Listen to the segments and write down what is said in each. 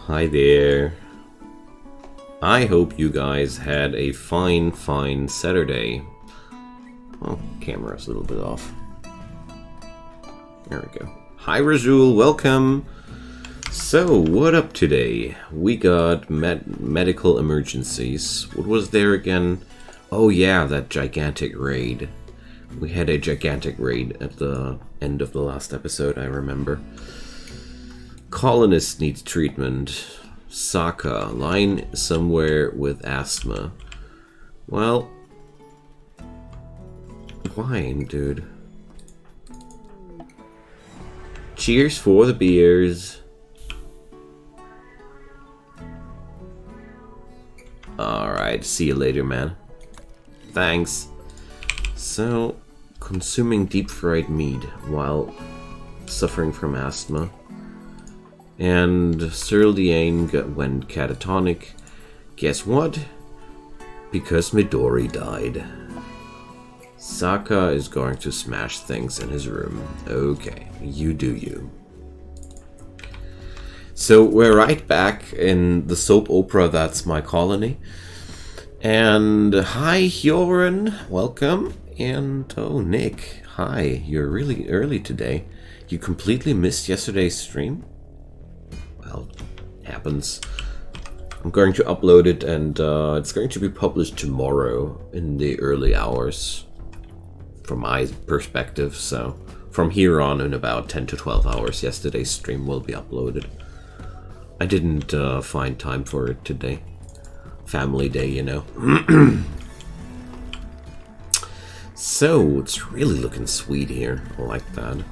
Hi there. I hope you guys had a fine Saturday. Oh, camera's a little bit off. There we go. Hi Rajul, welcome. So, what up today? We got medical emergencies. What was there again? Oh yeah, that gigantic raid. We had a gigantic raid at the end of the last episode, I remember. Colonist needs treatment. Saka, lying somewhere with asthma. Well, wine, dude. Cheers for the beers. Alright, see you later, man. Thanks. So, consuming deep-fried meat while suffering from asthma. And Serliane went catatonic. Guess what? Because Midori died. Saka is going to smash things in his room. Okay, you do you. So we're right back in the soap opera That's My Colony. And hi Hyorin, welcome. And oh Nick, hi, you're really early today. You completely missed yesterday's stream? Well, happens. I'm going to upload it and it's going to be published tomorrow in the early hours from my perspective. So from here on in about 10 to 12 hours, yesterday's stream will be uploaded. I didn't find time for it today. Family day, you know. So, it's really looking sweet here. I like that.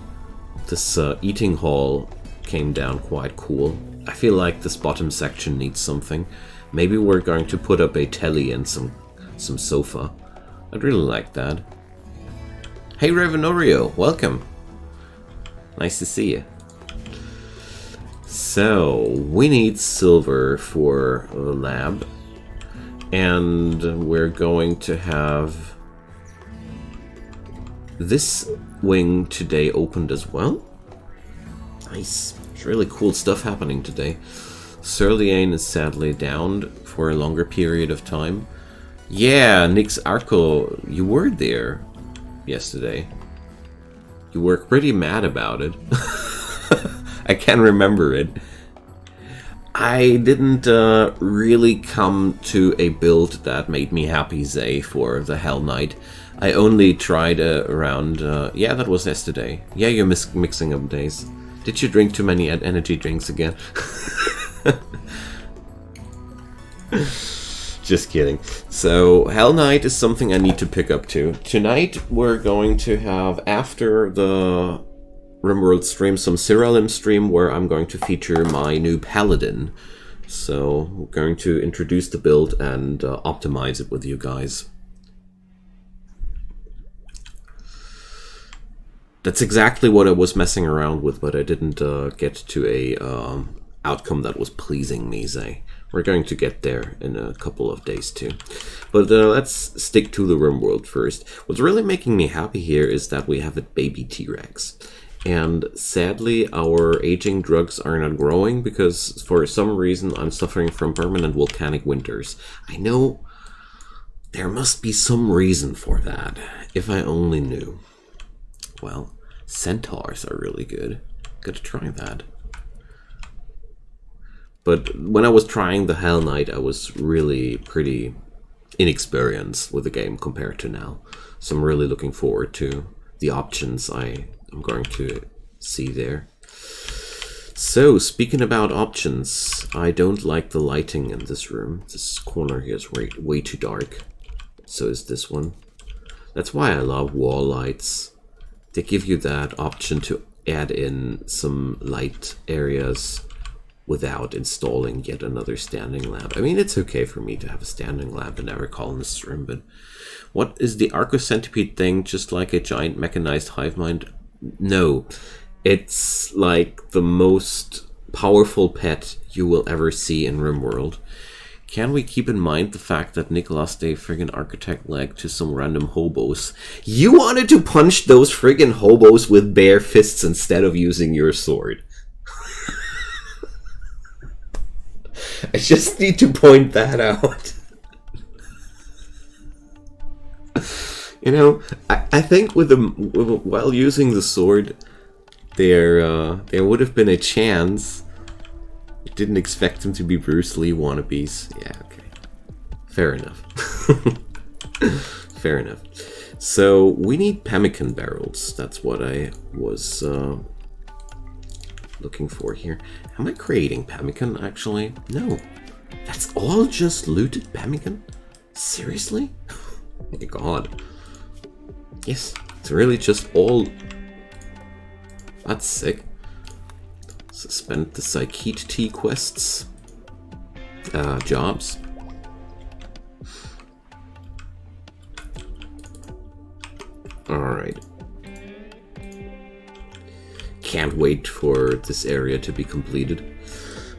This eating hall came down quite cool. I feel like this bottom section needs something. Maybe we're going to put up a telly and some sofa. I'd really like that. Hey Ravenorio, welcome. Nice to see you. So, we need silver for the lab. And we're going to have this wing today opened as well. Nice. There's really cool stuff happening today. Serliane is sadly downed for a longer period of time. Yeah, Nix Arco, you were there yesterday. You were pretty mad about it. I can remember it. I didn't really come to a build that made me happy, Zay, for the Hell Knight. I only tried around... yeah, that was yesterday. Yeah, you're mixing up days. Did you drink too many energy drinks again? Just kidding. So, Hell Knight is something I need to pick up too. Tonight we're going to have, after the RimWorld stream, some Cyrilim stream where I'm going to feature my new Paladin. So, we're going to introduce the build and optimize it with you guys. That's exactly what I was messing around with, but I didn't get to a outcome that was pleasing me, Zay. We're going to get there in a couple of days too. But let's stick to the RimWorld first. What's really making me happy here is that we have a baby T-Rex. And sadly, our aging drugs are not growing because for some reason I'm suffering from permanent volcanic winters. I know there must be some reason for that, if I only knew. Well, centaurs are really good. Gotta try that. But when I was trying the Hell Knight, I was really pretty inexperienced with the game compared to now. So I'm really looking forward to the options I'm going to see there. So, speaking about options, I don't like the lighting in this room. This corner here is way too dark. So is this one. That's why I love wall lights. They give you that option to add in some light areas without installing yet another standing lamp. I mean, it's okay for me to have a standing lamp in every colonist's room, but what is the Archocentripede thing? Just like a giant mechanized hive mind? No, it's like the most powerful pet you will ever see in RimWorld. Can we keep in mind the fact that Nick lost a friggin' architect leg to some random hobos? You wanted to punch those friggin' hobos with bare fists instead of using your sword. I just need to point that out. You know, I think with while using the sword, there would have been a chance. Didn't expect them to be Bruce Lee wannabes. Yeah, okay. Fair enough. Fair enough. So we need pemmican barrels. That's what I was looking for here. Am I creating pemmican actually? No. That's all just looted pemmican? Seriously? Oh my god. Yes, it's really just all... That's sick. Suspend the Psychete T quests. Jobs. Alright. Can't wait for this area to be completed.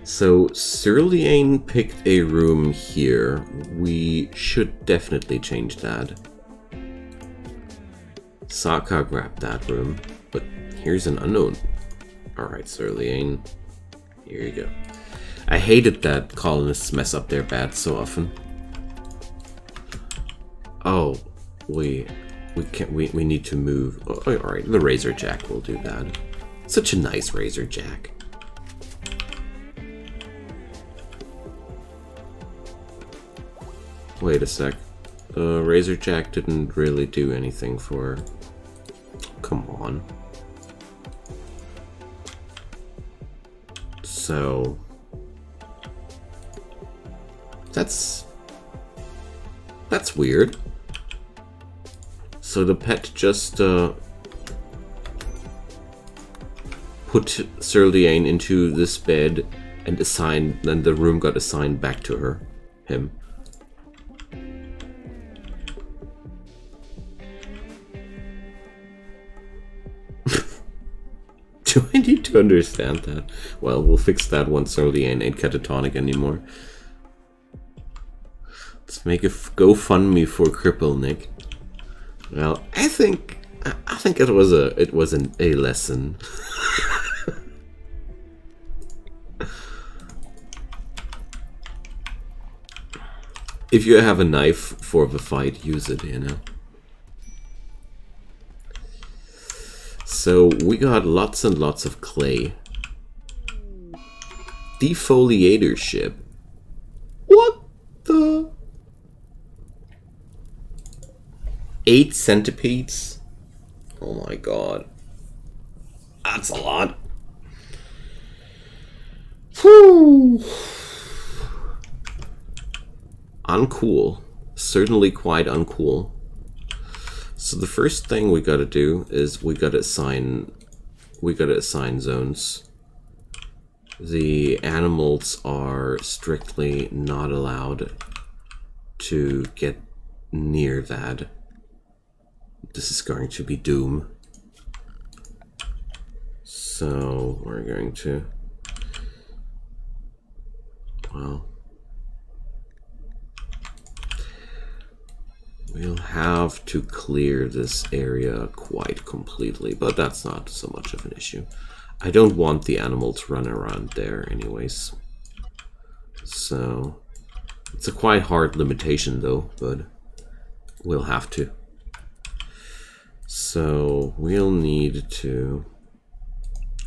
So, Cerulean picked a room here. We should definitely change that. Saka grabbed that room, but here's an unknown. Alright, Cerulean. Here you go. I hated that colonists mess up their bats so often. Oh, we need to move. Oh, alright, the Razor Jack will do that. Such a nice Razor Jack. Wait a sec. Razor Jack didn't really do anything for... Come on. So... That's weird. So the pet just put Cerulean into this bed and assigned, then the room got assigned back to him. Do I need to understand that? Well, we'll fix that once Cerulean ain't catatonic anymore. Let's make a GoFundMe for Cripple Nick. Well, I think it was a lesson. If you have a knife for the fight, use it, you know. So we got lots and lots of clay. Defoliatorship. What the? 8 centipedes? Oh my god. That's a lot. Whew. Uncool. Certainly quite uncool. So the first thing we gotta do is we gotta assign zones. The animals are strictly not allowed to get near that. This is going to be doom. So we're going to, well, we'll have to clear this area quite completely, but that's not so much of an issue. I don't want the animal to run around there anyways. So it's a quite hard limitation though, but we'll have to. So we'll need to...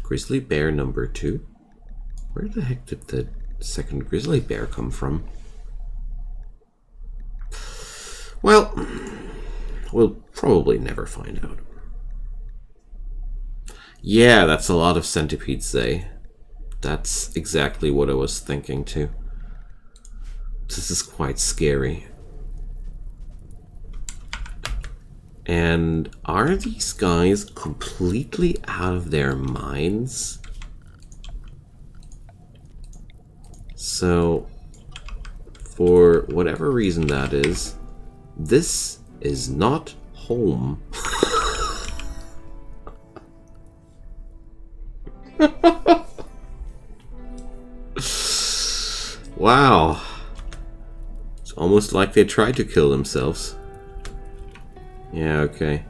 Grizzly bear number 2. Where the heck did the second grizzly bear come from? Well, we'll probably never find out. Yeah, that's a lot of centipedes, eh? That's exactly what I was thinking too. This is quite scary. And are these guys completely out of their minds? So, for whatever reason that is, this is not home. Wow. It's almost like they tried to kill themselves. Yeah, okay.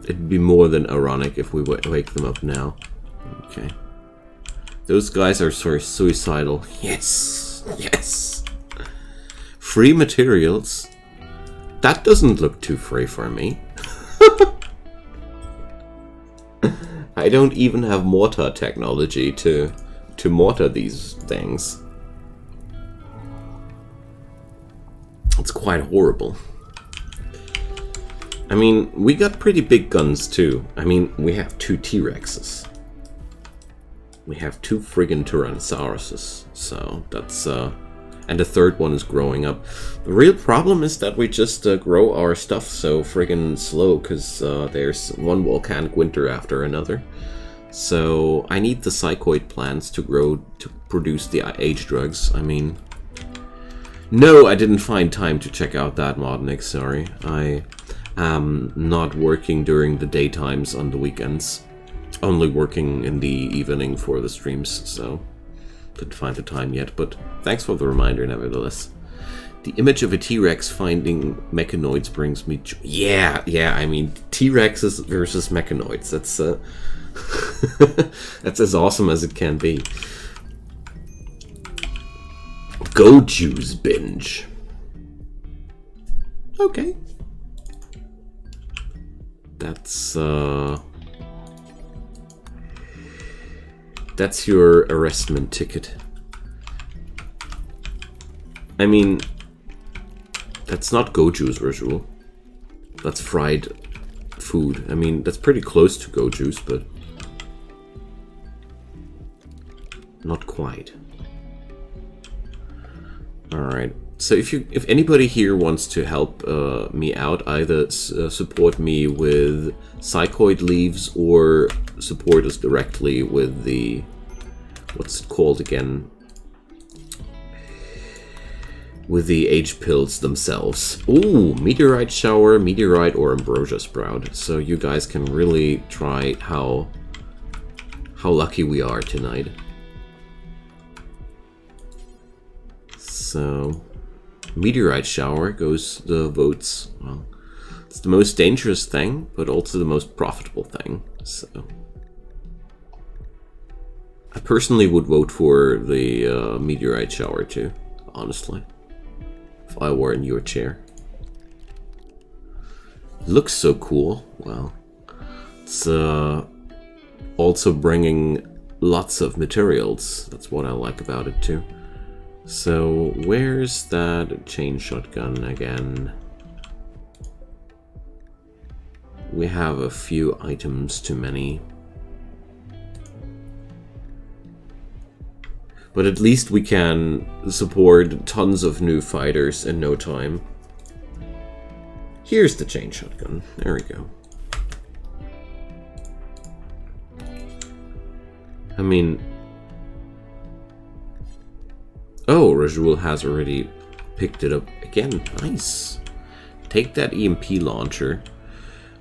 It'd be more than ironic if we wake them up now. Okay. Those guys are sort of suicidal. Yes, yes. Free materials. That doesn't look too free for me. I don't even have mortar technology to mortar these things. It's quite horrible. I mean, we got pretty big guns too. I mean, we have 2 T-Rexes. We have 2 friggin' Tyrannosauruses. So that's and the 3rd one is growing up. The real problem is that we just grow our stuff so friggin' slow, because there's one volcanic winter after another. So I need the psychoid plants to grow to produce the age drugs. I mean, no, I didn't find time to check out that mod, Nick, sorry. I am not working during the daytimes on the weekends. Only working in the evening for the streams, so didn't find the time yet, but thanks for the reminder nevertheless. The image of a T-Rex finding mechanoids brings me joy. Yeah, I mean, T-Rexes versus mechanoids, that's that's as awesome as it can be. Go Juice binge. Okay. That's your arrestment ticket. I mean, that's not goju's visual. That's fried food. I mean, that's pretty close to goju's, but not quite. Alright, so if anybody here wants to help me out, either support me with psychoid leaves or support us directly with the, what's it called again? With the age pills themselves. Ooh, meteorite shower, meteorite, or ambrosia sprout. So you guys can really try how lucky we are tonight. So, meteorite shower goes the votes. Well, it's the most dangerous thing, but also the most profitable thing. So, I personally would vote for the meteorite shower too, honestly. If I were in your chair. Looks so cool. Well, it's also bringing lots of materials. That's what I like about it too. So, where's that chain shotgun again? We have a few items too many. But at least we can support tons of new fighters in no time. Here's the chain shotgun. There we go. I mean... Oh, Rajul has already picked it up again. Nice. Take that EMP launcher.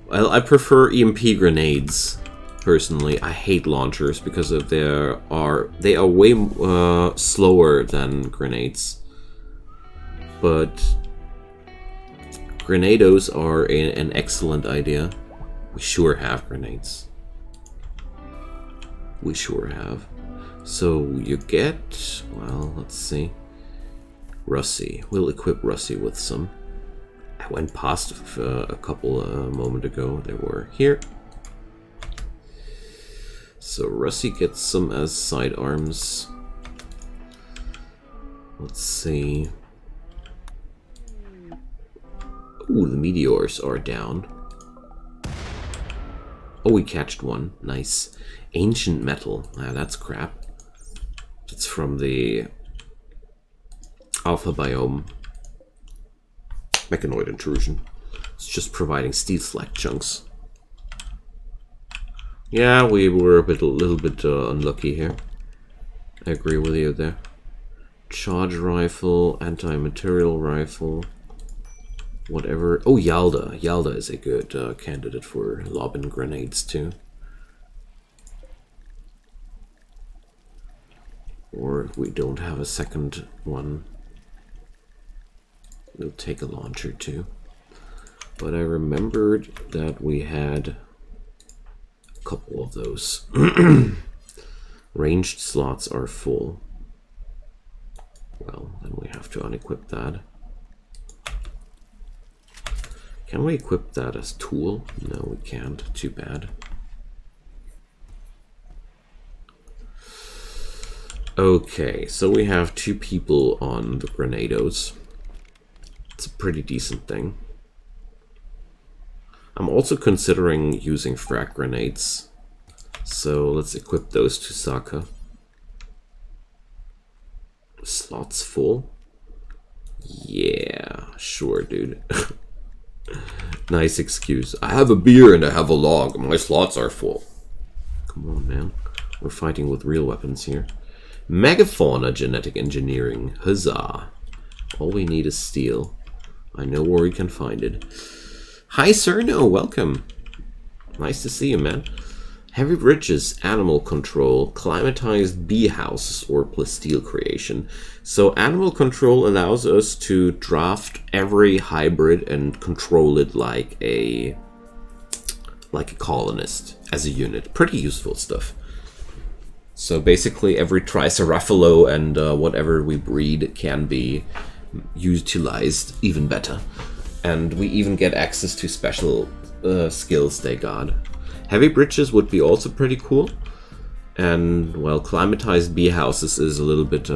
Well, I prefer EMP grenades. Personally, I hate launchers because of they are way slower than grenades. But grenados are an excellent idea. We sure have grenades. We sure have. So you get, well, let's see, Russie. We'll equip Russie with some. I went past a couple a moment ago. They were here. So Russie gets some as sidearms. Let's see. Ooh, the meteors are down. Oh, we catched one. Nice. Ancient metal. Ah, that's crap. It's from the Alpha Biome mechanoid intrusion. It's just providing steel slag chunks. Yeah, we were a little bit unlucky here. I agree with you there. Charge rifle, anti-material rifle, whatever. Oh, Yalda. Yalda is a good candidate for lobbing grenades too. Or if we don't have a second one, we'll take a launcher too. But I remembered that we had a couple of those. Ranged slots are full. Well, then we have to unequip that. Can we equip that as tool? No, we can't. Too bad. Okay, so we have 2 people on the Grenados. It's a pretty decent thing. I'm also considering using frag grenades. So let's equip those to Saka. Slots full? Yeah, sure, dude. Nice excuse. I have a beer and I have a log. My slots are full. Come on, man. We're fighting with real weapons here. Megafauna genetic engineering. Huzzah. All we need is steel. I know where we can find it. Hi, Cerno. Welcome. Nice to see you, man. Heavy bridges, animal control, climatized bee houses, or plasteel creation. So animal control allows us to draft every hybrid and control it like a colonist as a unit. Pretty useful stuff. So basically every Triceratops and whatever we breed can be utilized even better. And we even get access to special skills they got. Heavy bridges would be also pretty cool. And, well, climatized bee houses is a little bit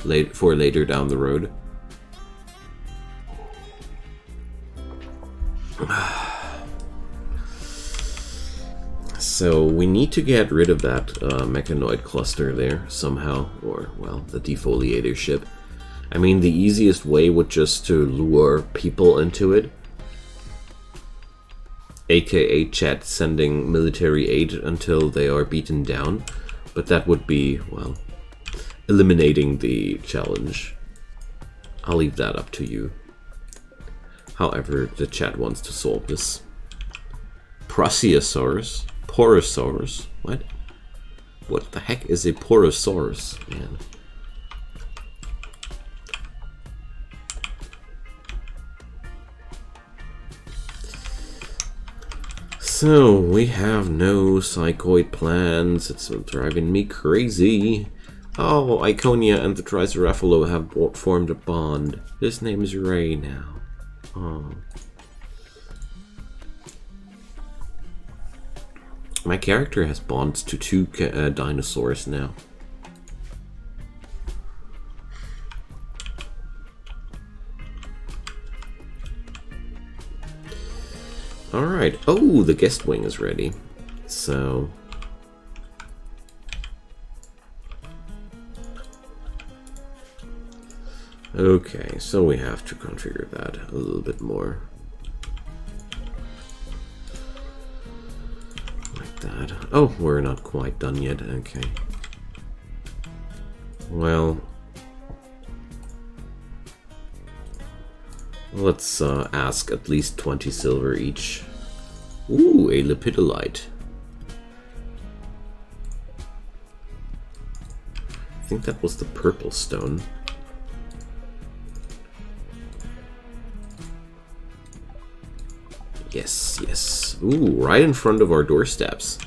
late for later down the road. So we need to get rid of that mechanoid cluster there somehow. Or, well, the defoliator ship. I mean, the easiest way would just to lure people into it. AKA chat sending military aid until they are beaten down. But that would be, well, eliminating the challenge. I'll leave that up to you. However, the chat wants to solve this. Prociosaurus? Porosaurus? What? What the heck is a Porosaurus, man? So, we have no psychoid plans. It's driving me crazy. Oh, Iconia and the Triceratops have formed a bond. His name is Ray now. Oh. My character has bonds to 2 dinosaurs now. Alright. Oh, the guest wing is ready. So... okay, so we have to configure that a little bit more. Like that. Oh, we're not quite done yet. Okay. Well... let's ask at least 20 silver each. Ooh, a lepidolite. I think that was the purple stone. Yes, yes. Ooh, right in front of our doorsteps.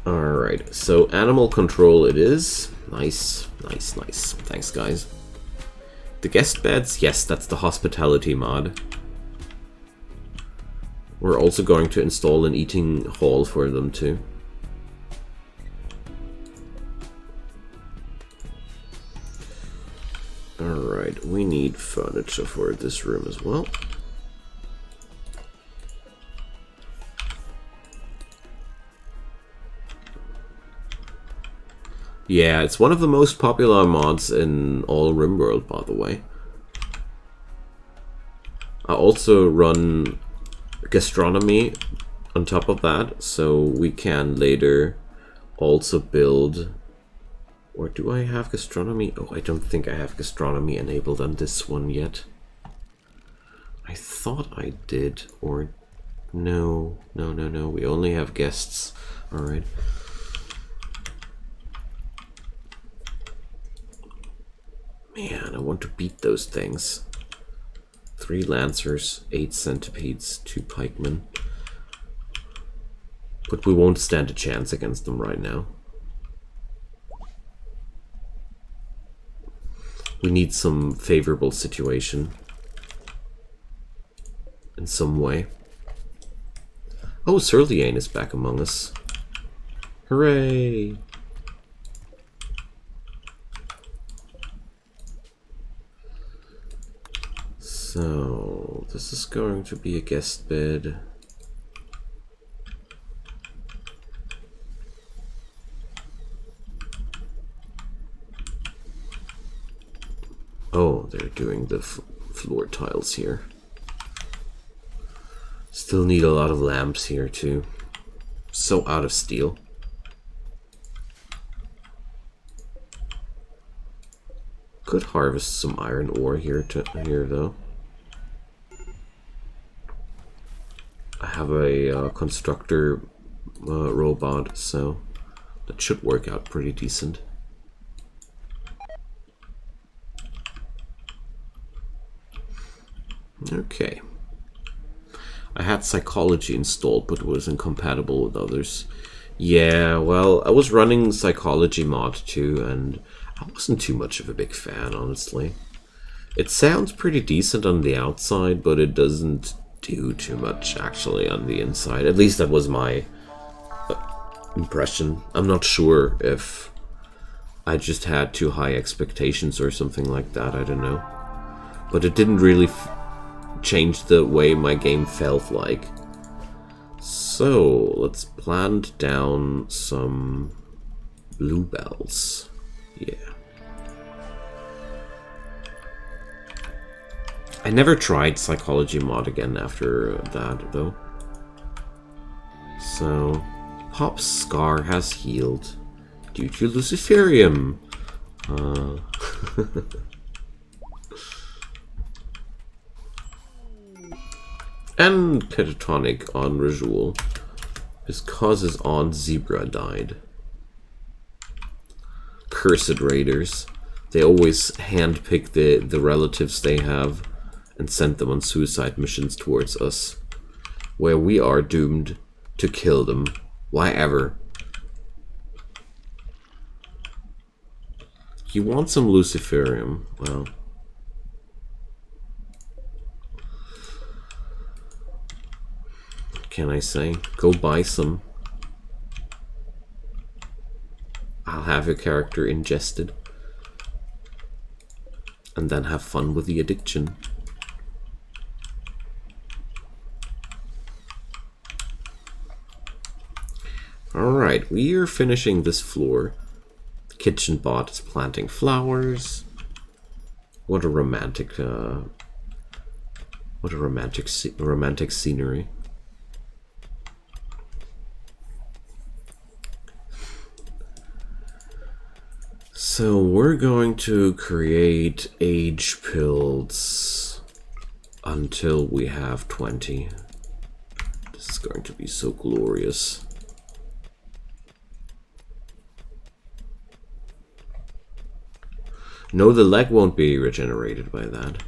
Alright, so animal control it is. Nice, nice, nice. Thanks, guys. The guest beds, yes, that's the hospitality mod. We're also going to install an eating hall for them too. Alright, we need furniture for this room as well. Yeah, it's one of the most popular mods in all RimWorld, by the way. I also run gastronomy on top of that, so we can later also build... or do I have gastronomy? Oh, I don't think I have gastronomy enabled on this one yet. I thought I did, or... no, no, no, no, we only have guests. Alright. Man, I want to beat those things. 3 lancers, 8 centipedes, 2 pikemen. But we won't stand a chance against them right now. We need some favorable situation. In some way. Oh, Surliane is back among us. Hooray! So, this is going to be a guest bed. Oh, they're doing the floor tiles here. Still need a lot of lamps here too. So out of steel. Could harvest some iron ore here though. I have a constructor robot, so that should work out pretty decent. Okay. I had psychology installed, but it was incompatible with others. Yeah, well, I was running psychology mod too, and I wasn't too much of a big fan, honestly. It sounds pretty decent on the outside, but it doesn't do too much, actually, on the inside. At least that was my impression. I'm not sure if I just had too high expectations or something like that, I don't know. But it didn't really change the way my game felt like. So, let's plant down some bluebells. Yeah. I never tried psychology mod again after that, though. So, Pop's scar has healed due to Luciferium. And catatonic on Rajul. Because his aunt Zebra died. Cursed raiders. They always handpick the relatives they have and send them on suicide missions towards us, where we are doomed to kill them. Why ever? You want some Luciferium? Well, what can I say? Go buy some. I'll have your character ingested. And then have fun with the addiction. Alright, we are finishing this floor. The kitchen bot is planting flowers. What a romantic scenery. So we're going to create age pills until we have 20. This is going to be so glorious. No, the leg won't be regenerated by that.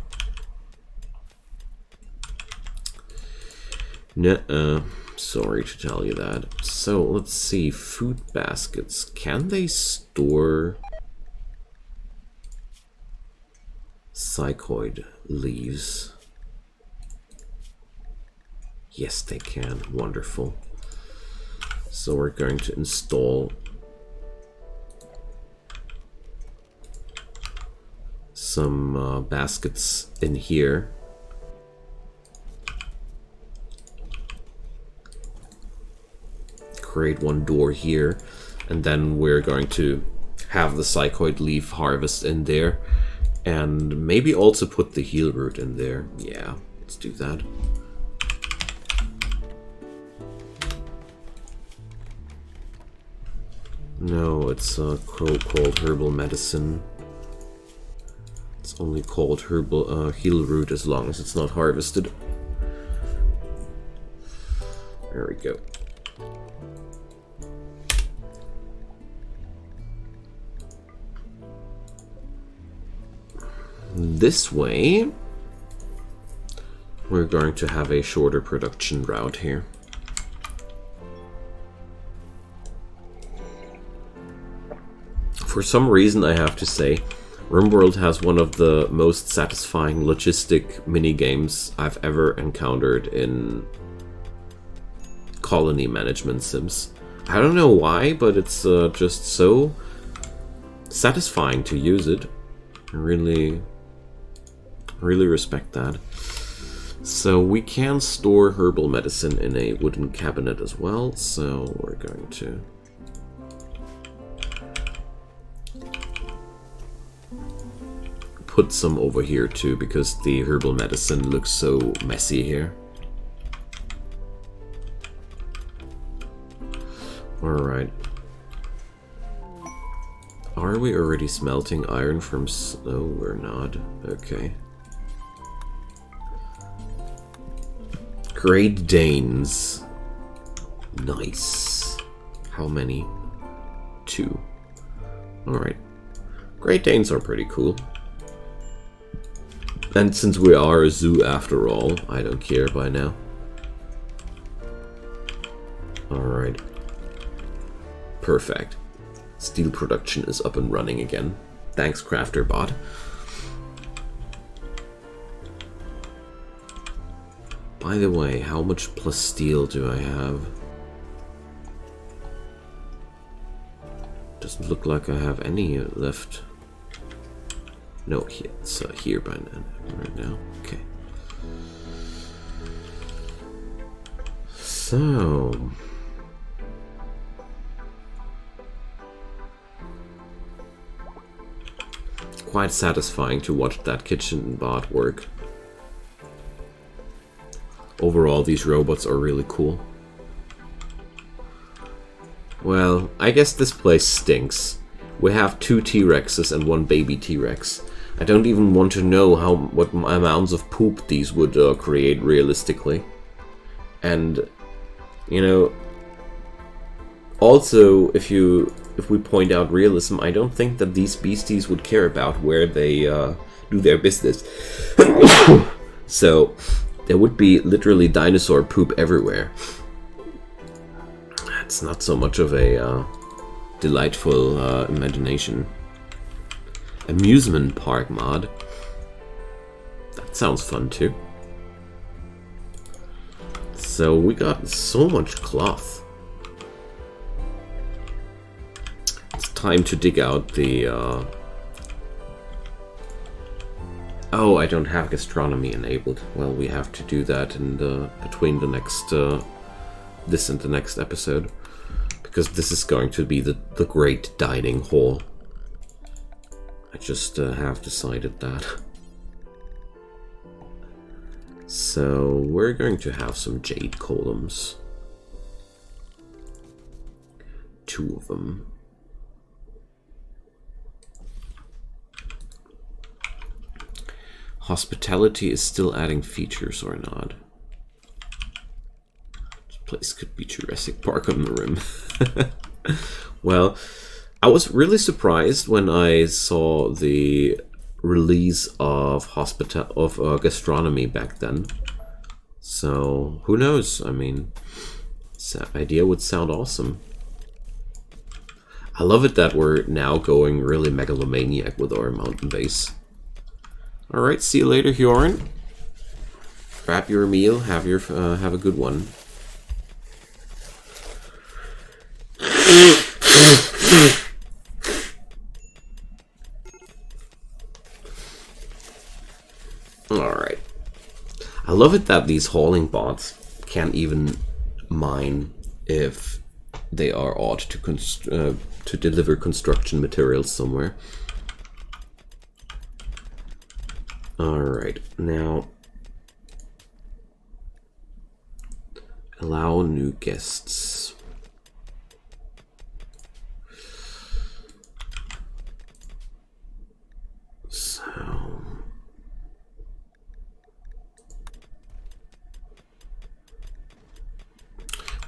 Nuh-uh. Sorry to tell you that. So, let's see. Food baskets. Can they store psychoid leaves? Yes, they can. Wonderful. So we're going to install some baskets in here. Create one door here, and then we're going to have the psychoid leaf harvest in there, and maybe also put the heal root in there. Yeah, let's do that. No, it's called herbal medicine. It's only called herbal heal root as long as it's not harvested. There we go. This way we're going to have a shorter production route here. For some reason, I have to say, RimWorld has one of the most satisfying logistic minigames I've ever encountered in colony management sims. I don't know why, but it's just so satisfying to use it. I really respect that. So we can store herbal medicine in a wooden cabinet as well, so we're going to put some over here too, because the herbal medicine looks so messy here. Alright. Are we already smelting iron from snow? We're not. Okay. Great Danes. Nice. How many? 2. Alright. Great Danes are pretty cool. And since we are a zoo after all, I don't care by now. Alright. Perfect. Steel production is up and running again. Thanks, CrafterBot. By the way, how much plus steel do I have? Doesn't look like I have any left. No, it's here by now, right now. Okay. So... quite satisfying to watch that kitchen bot work. Overall, these robots are really cool. Well, I guess this place stinks. We have 2 T-Rexes and 1 baby T-Rex. I don't even want to know what amounts of poop these would create realistically. And, you know, also, if we point out realism, I don't think that these beasties would care about where they do their business. So, there would be literally dinosaur poop everywhere. It's not so much of a delightful imagination. Amusement park mod. That sounds fun too. So we got so much cloth. It's time to dig out the... Oh, I don't have gastronomy enabled. Well, we have to do that in between the next... this and the next episode. Because this is going to be the great dining hall. I just have decided that. So we're going to have some jade columns. 2 of them. Hospitality is still adding features or not? This place could be Jurassic Park on the rim. Well, I was really surprised when I saw the release of gastronomy back then. So who knows? I mean, that idea would sound awesome. I love it that we're now going really megalomaniac with our mountain base. All right, see you later, Hjorin. Grab your meal. Have a good one. Alright. I love it that these hauling bots can't even mine if they are ought to deliver construction materials somewhere. Alright, now allow new guests. So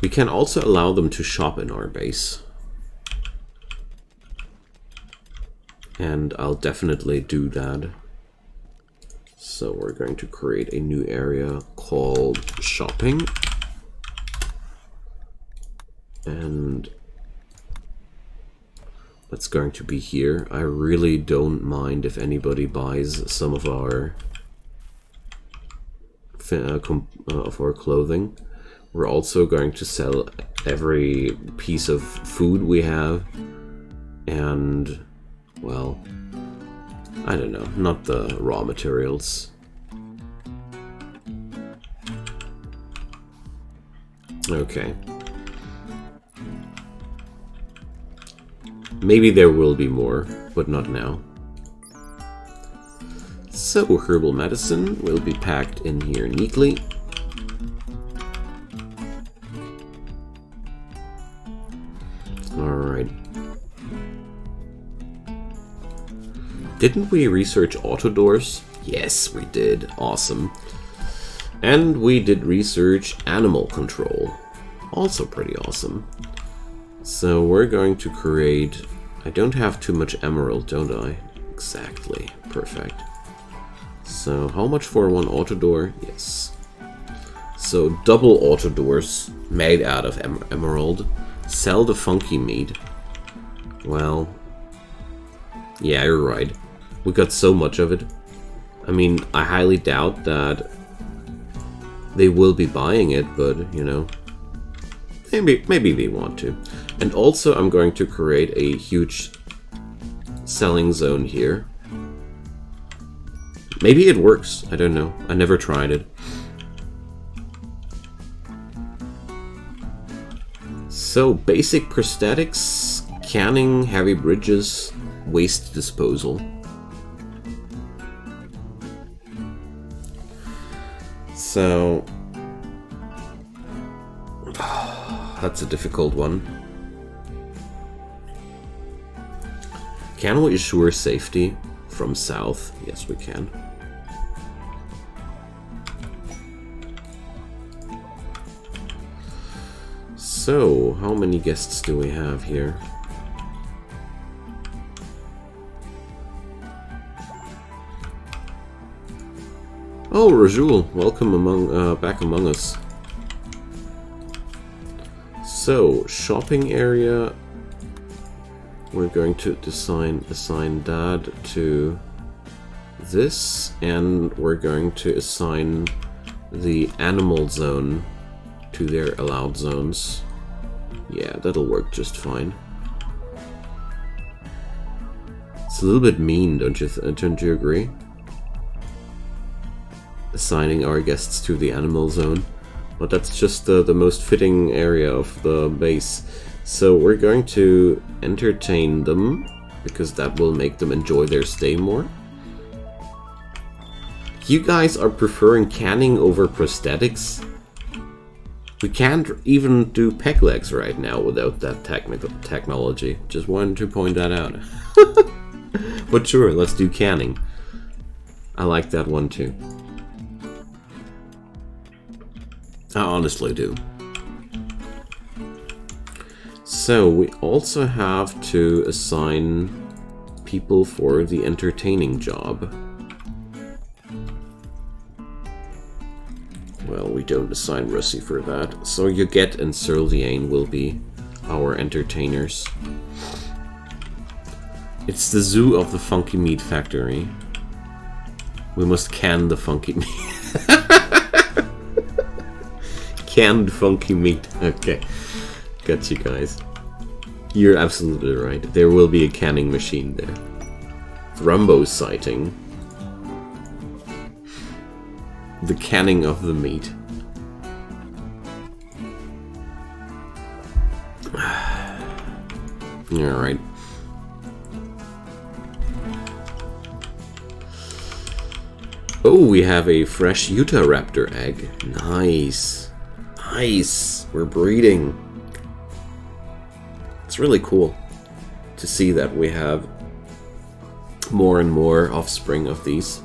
we can also allow them to shop in our base. And I'll definitely do that. So we're going to create a new area called shopping. And that's going to be here. I really don't mind if anybody buys some of our clothing. We're also going to sell every piece of food we have, and, well, I don't know, not the raw materials. Okay. Maybe there will be more, but not now. So, herbal medicine will be packed in here neatly. Alright. Didn't we research auto doors? Yes, we did. Awesome. And we did research animal control. Also pretty awesome. So we're going to create... I don't have too much emerald, don't I? Exactly. Perfect. So how much for one auto door? Yes. So double auto doors made out of emerald. Sell the funky meat. Well, yeah, you're right. We got so much of it. I mean, I highly doubt that they will be buying it, but, you know, maybe they want to. And also, I'm going to create a huge selling zone here. Maybe it works. I don't know. I never tried it. So, basic prosthetics, canning, heavy bridges, waste disposal. So, that's a difficult one. Can we assure safety from south? Yes, we can. So, how many guests do we have here? Oh, Rajul, welcome back among us. So, shopping area. We're going to assign that to this, and we're going to assign the animal zone to their allowed zones. Yeah, that'll work just fine. It's a little bit mean, don't you agree? Assigning our guests to the animal zone, but that's just the most fitting area of the base. So we're going to entertain them, because that will make them enjoy their stay more. You guys are preferring canning over prosthetics? We can't even do peg legs right now without that technology. Just wanted to point that out. But sure, let's do canning. I like that one too. I honestly do. So we also have to assign people for the entertaining job. Well, we don't assign Russie for that. So Yoget and Serliane will be our entertainers. It's the zoo of the funky meat factory. We must can the funky meat. Canned funky meat. Okay. Got you guys. You're absolutely right. There will be a canning machine there. Rumbo sighting. The canning of the meat. Alright. Oh, we have a fresh Utahraptor egg. Nice. Nice. We're breeding. It's really cool to see that we have more and more offspring of these.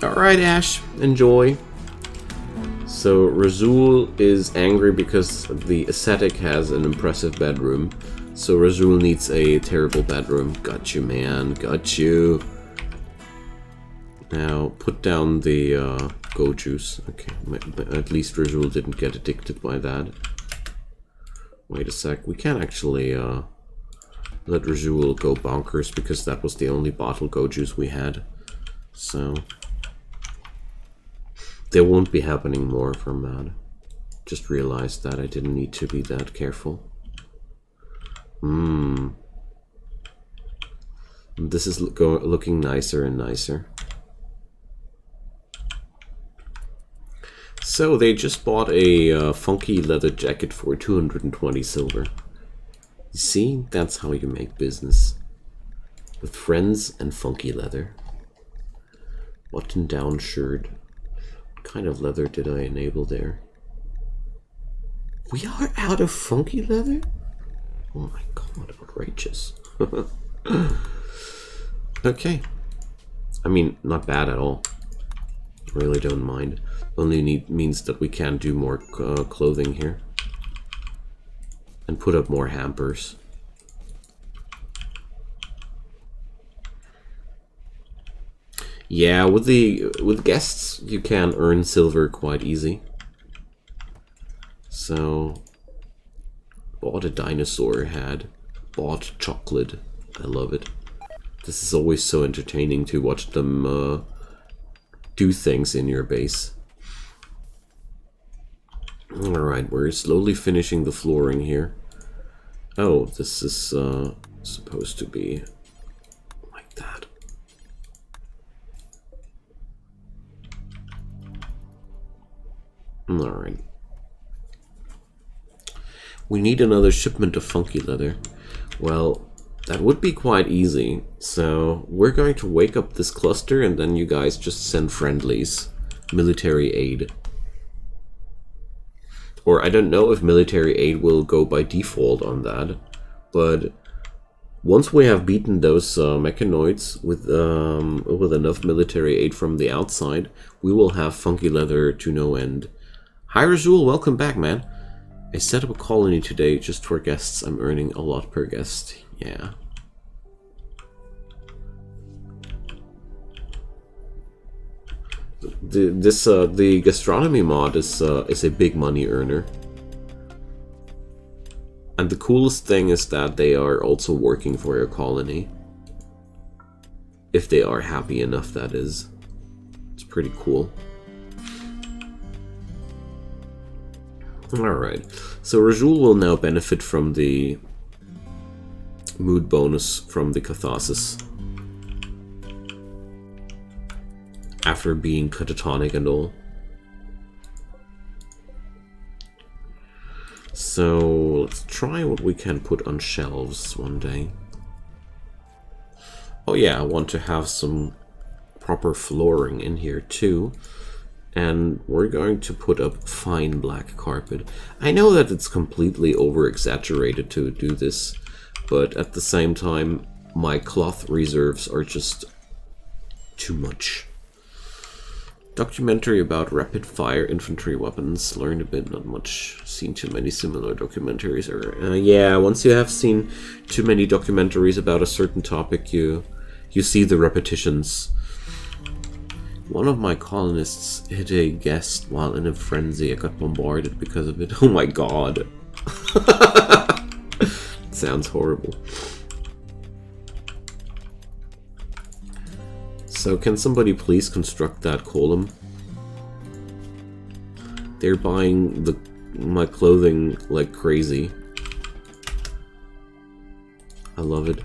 Alright, Ash, enjoy. So, Razul is angry because the ascetic has an impressive bedroom. So Razul needs a terrible bedroom. Got you, man. Got you. Now, put down the go juice. Okay, at least Razul didn't get addicted by that. Wait a sec. We can't actually let Razul go bonkers because that was the only bottle go juice we had. So there won't be happening more from that. Just realized that I didn't need to be that careful. This is looking nicer and nicer. So they just bought a funky leather jacket for 220 silver. You see, that's how you make business. With friends and funky leather. Button down shirt. What kind of leather did I enable there? We are out of funky leather? Oh my god, outrageous. Okay. I mean, not bad at all. Really don't mind. Only means that we can do more clothing here. And put up more hampers. Yeah, with guests you can earn silver quite easy. So bought a dinosaur head, bought chocolate. I love it. This is always so entertaining to watch them do things in your base. Alright, we're slowly finishing the flooring here. Oh, this is supposed to be like that. Alright. We need another shipment of funky leather. Well, that would be quite easy. So we're going to wake up this cluster and then you guys just send friendlies. Military aid. Or I don't know if military aid will go by default on that. But once we have beaten those mechanoids with enough military aid from the outside, we will have funky leather to no end. Hi Razul, welcome back, man. I set up a colony today just for guests. I'm earning a lot per guest. Yeah. The gastronomy mod is a big money earner. And the coolest thing is that they are also working for your colony. If they are happy enough, that is. It's pretty cool. Alright, so Razul will now benefit from the mood bonus from the catharsis. After being catatonic and all. So let's try what we can put on shelves one day. Oh yeah, I want to have some proper flooring in here too. And we're going to put up fine black carpet. I know that it's completely over-exaggerated to do this, but at the same time, my cloth reserves are just too much. Documentary about rapid-fire infantry weapons. Learned a bit, not much. Seen too many similar documentaries. Yeah, once you have seen too many documentaries about a certain topic, you see the repetitions. One of my colonists hit a guest while in a frenzy. I got bombarded because of it. Oh my god. Sounds horrible. So can somebody please construct that column? They're buying my clothing like crazy. I love it.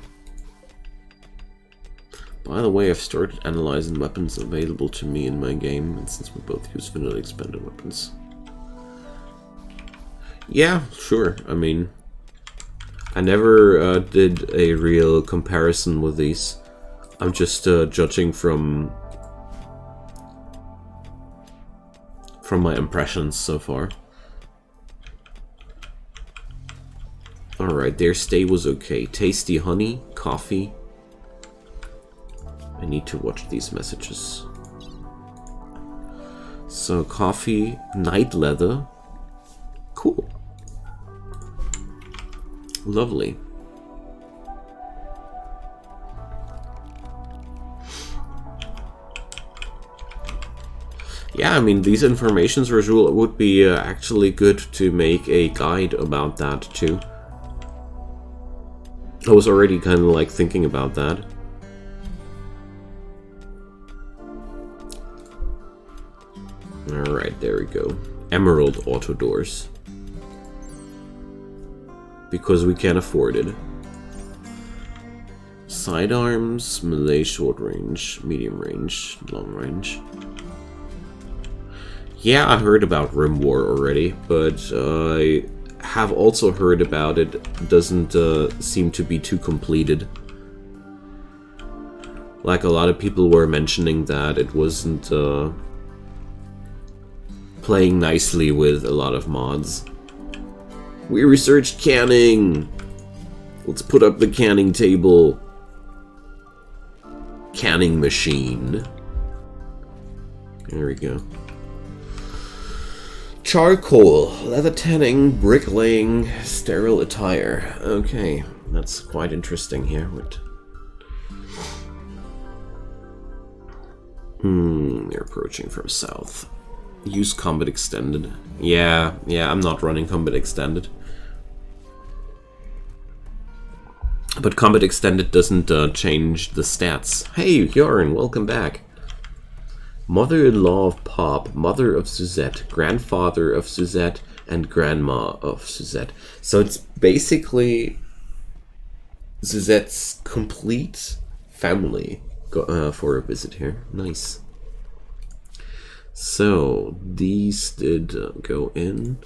By the way, I've started analyzing weapons available to me in my game, and since we both use vanilla expanded weapons. Yeah, sure. I mean, I never did a real comparison with these. I'm just judging from my impressions so far. Alright, their stay was okay. Tasty honey, coffee. I need to watch these messages. So, coffee, night leather. Cool. Lovely. Yeah, I mean, these informations, Rajul, it would be actually good to make a guide about that too. I was already kind of like thinking about that. Alright, there we go. Emerald auto doors. Because we can afford it. Sidearms, melee, short range, medium range, long range. Yeah, I heard about Rim War already, but I have also heard about it doesn't seem to be too completed. Like, a lot of people were mentioning that it wasn't playing nicely with a lot of mods. We researched canning! Let's put up the canning table. Canning machine. There we go. Charcoal, leather tanning, bricklaying, sterile attire. Okay, that's quite interesting here. They're approaching from south. Use combat extended. Yeah, I'm not running combat extended. But combat extended doesn't change the stats. Hey, Bjorn, welcome back. Mother-in-law of Pop, mother of Suzette, grandfather of Suzette, and grandma of Suzette. So it's basically Suzette's complete family for a visit here. Nice. So, these did go in.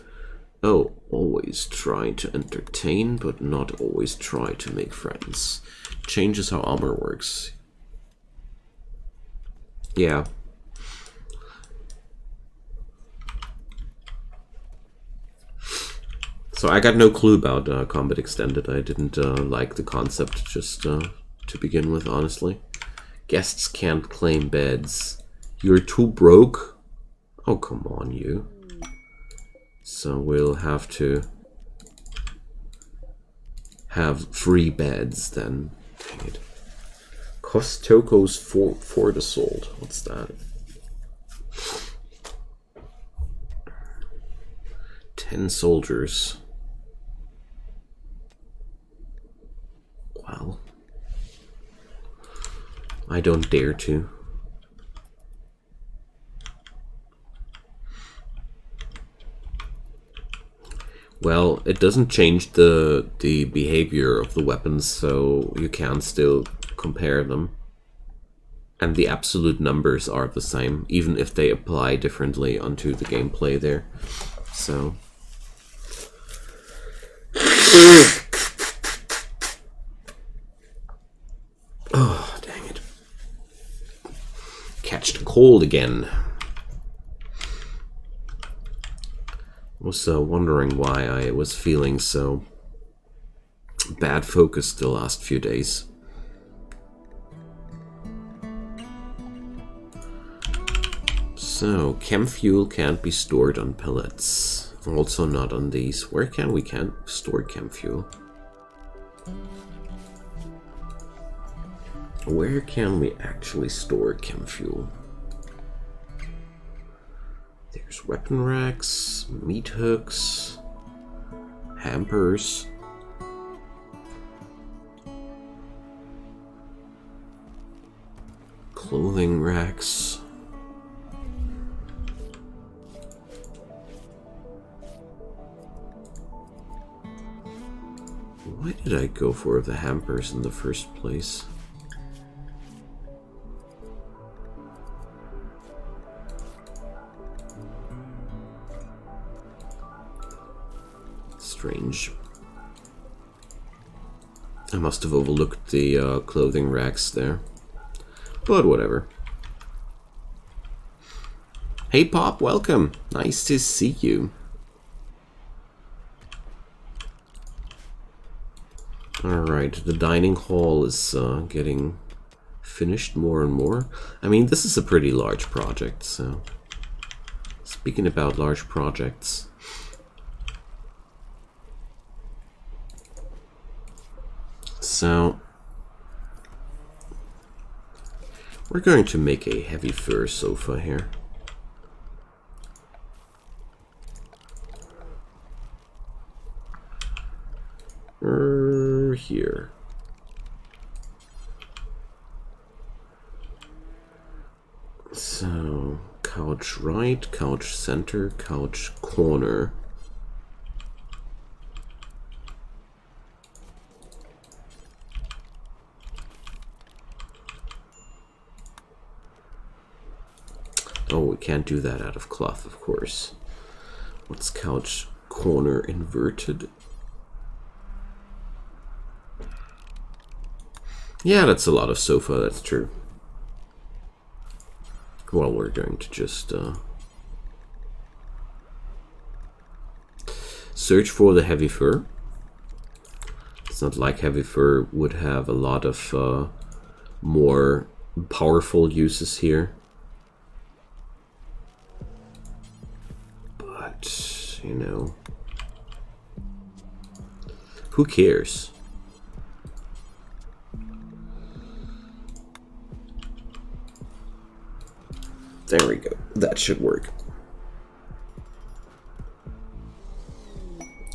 Oh, always try to entertain, but not always try to make friends. Changes how armor works. Yeah. So I got no clue about Combat Extended. I didn't like the concept just to begin with, honestly. Guests can't claim beds. You're too broke? Oh, come on, you. So we'll have to have free beds then. Dang it. Costoco's Fort Assault. What's that? 10 soldiers. Well, I don't dare to. Well, it doesn't change the behavior of the weapons, so you can still compare them. And the absolute numbers are the same, even if they apply differently onto the gameplay there. So... oh, dang it. Catched a cold again. Was wondering why I was feeling so bad focus the last few days. So, chem fuel can't be stored on pellets. Also not on these. Where can we store chem fuel? Where can we actually store chem fuel? There's weapon racks, meat hooks, hampers. Clothing racks. Why did I go for the hampers in the first place? Strange. I must have overlooked the clothing racks there. But whatever. Hey Pop, welcome. Nice to see you. Alright, the dining hall is getting finished more and more. I mean, this is a pretty large project, so... Speaking about large projects... So... we're going to make a heavy fur sofa here. here? So, couch right, couch center, couch corner. Oh, we can't do that out of cloth, of course. What's couch corner inverted? Yeah, that's a lot of sofa, that's true. Well, we're going to just search for the heavy fur. It's not like heavy fur would have a lot of more powerful uses here. But, you know, who cares? There we go. That should work.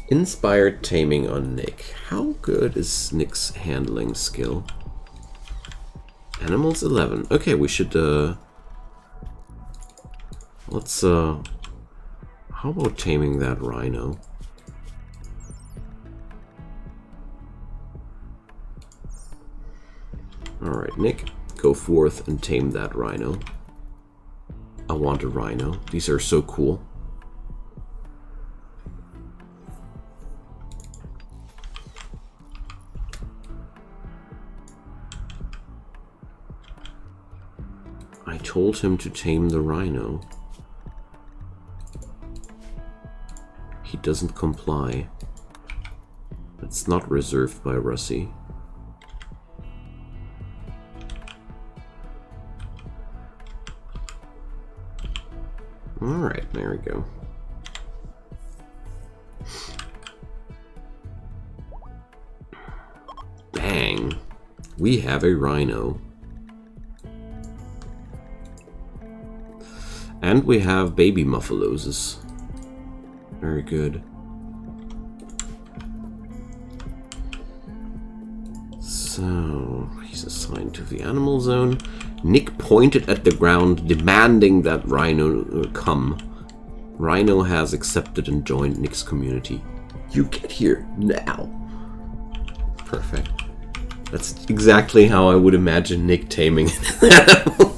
Inspired taming on Nick. How good is Nick's handling skill? Animals 11. Okay, we should let's how about taming that rhino? Alright, Nick, go forth and tame that rhino. I want a rhino. These are so cool. I told him to tame the rhino. He doesn't comply. It's not reserved by Russie. Alright, there we go. Bang! We have a rhino. And we have baby muffaloses. Very good. So, he's assigned to the animal zone. Nick pointed at the ground, demanding that Rhino come. Rhino has accepted and joined Nick's community. You get here now. Perfect. That's exactly how I would imagine Nick taming an animal.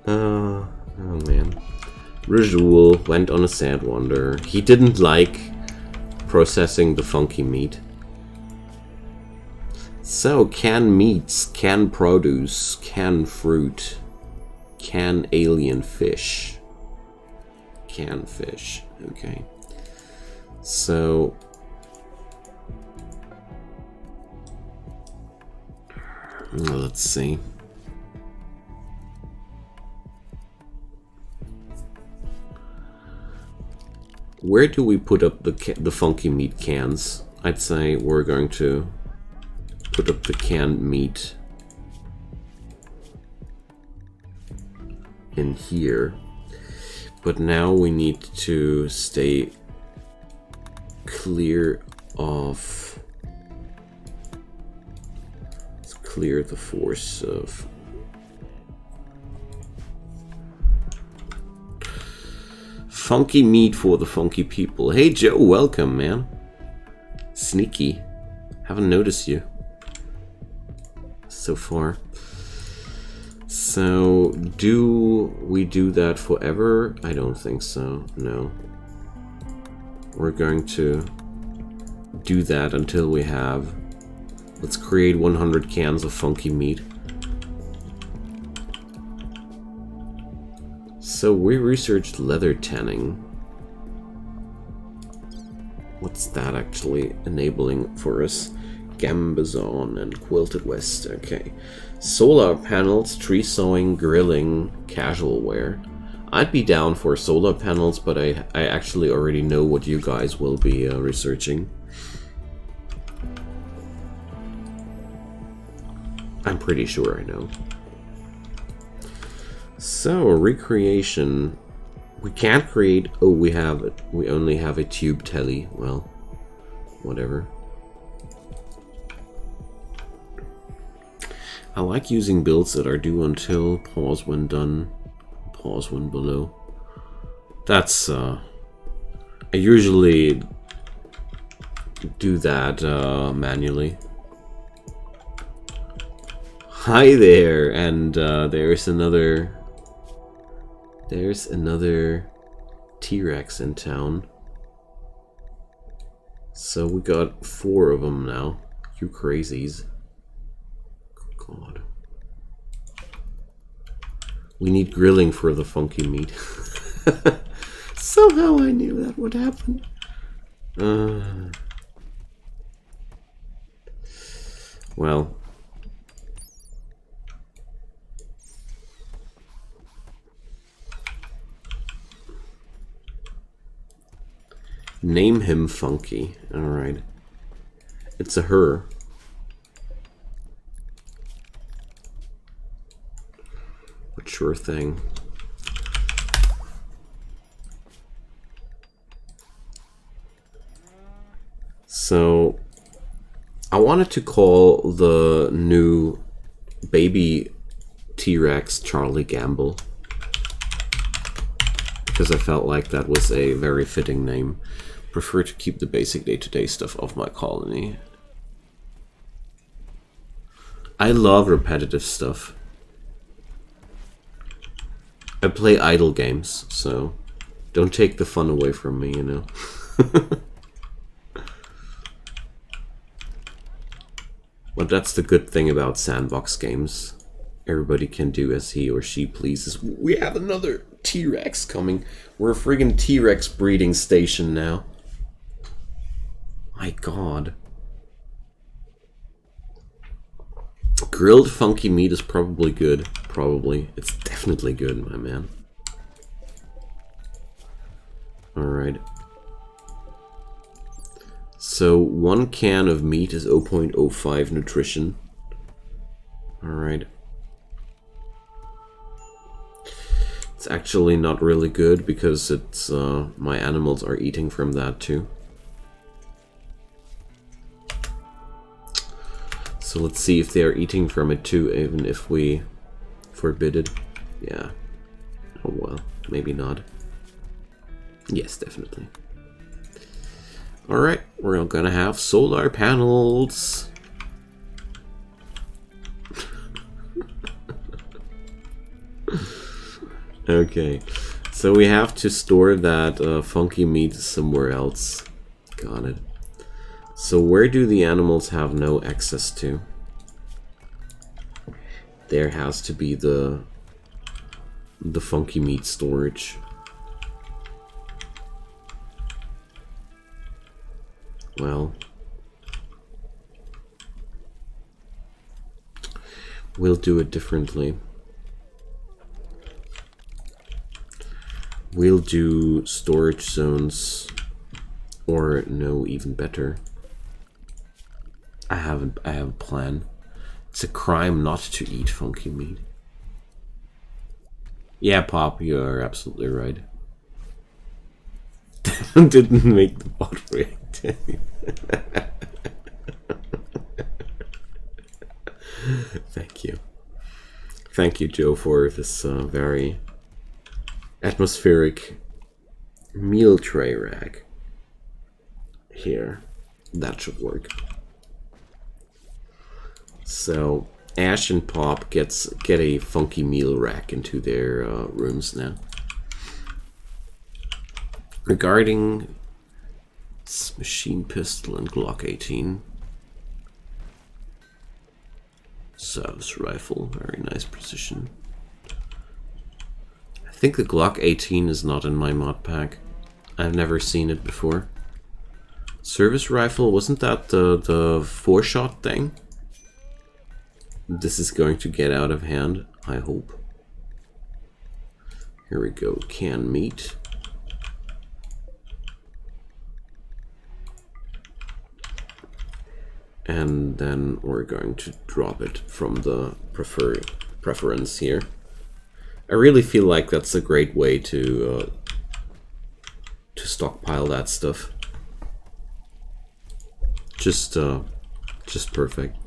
Oh man. Rajul went on a sad wander. He didn't like processing the funky meat. So, canned meats, canned produce, canned fruit, canned alien fish. Canned fish, okay. So, let's see. Where do we put up the funky meat cans? I'd say we're going to put up the canned meat in here. But now we need to stay clear of... Let's clear the force of... Funky meat for the funky people. Hey Joe, welcome, man. Sneaky. Haven't noticed you so far. So, do we do that forever? I don't think so, no. We're going to do that until we have... Let's create 100 cans of funky meat. So we researched leather tanning. What's that actually enabling for us? Gambazon and Quilted West, okay. Solar panels, tree sewing, grilling, casual wear. I'd be down for solar panels, but I actually already know what you guys will be researching. I'm pretty sure I know. So, recreation. We can't create... Oh, we have it. We only have a tube telly. Well, whatever. I like using builds that are do until, pause when done, pause when below. That's, I usually do that manually. Hi there, and there's another T-Rex in town. So we got 4 of them now. You crazies. God. We need grilling for the funky meat. Somehow I knew that would happen. Well. Name him Funky. Alright. It's a her. But sure thing. So, I wanted to call the new baby T-Rex Charlie Gamble, because I felt like that was a very fitting name. Prefer to keep the basic day-to-day stuff of my colony. I love repetitive stuff. I play idle games, so don't take the fun away from me, you know. But that's the good thing about sandbox games. Everybody can do as he or she pleases. We have another T-Rex coming. We're a friggin' T-Rex breeding station now. My god. Grilled funky meat is probably good. Probably. It's definitely good, my man. Alright. So 1 can of meat is 0.05 nutrition. Alright. It's actually not really good because it's my animals are eating from that too. So let's see if they're eating from it too, even if we forbid it. Yeah. Oh well, maybe not. Yes, definitely. Alright, we're gonna have solar panels. Okay, so we have to store that funky meat somewhere else. Got it. So where do the animals have no access to? There has to be the funky meat storage. Well, we'll do it differently. We'll do storage zones, or no, even better. I have a plan. It's a crime not to eat funky meat. Yeah, Pop, you are absolutely right. Didn't make the bot react. Thank you. Thank you, Joe, for this very atmospheric meal tray rack. Here. That should work. So Ash and Pop get a funky meal rack into their rooms now. Regarding this machine pistol and Glock 18. Service rifle, very nice precision. I think the Glock 18 is not in my mod pack. I've never seen it before. Service rifle, wasn't that the 4-shot thing? This is going to get out of hand, I hope. Here we go, canned meat. And then we're going to drop it from the preference here. I really feel like that's a great way to stockpile that stuff. Just perfect.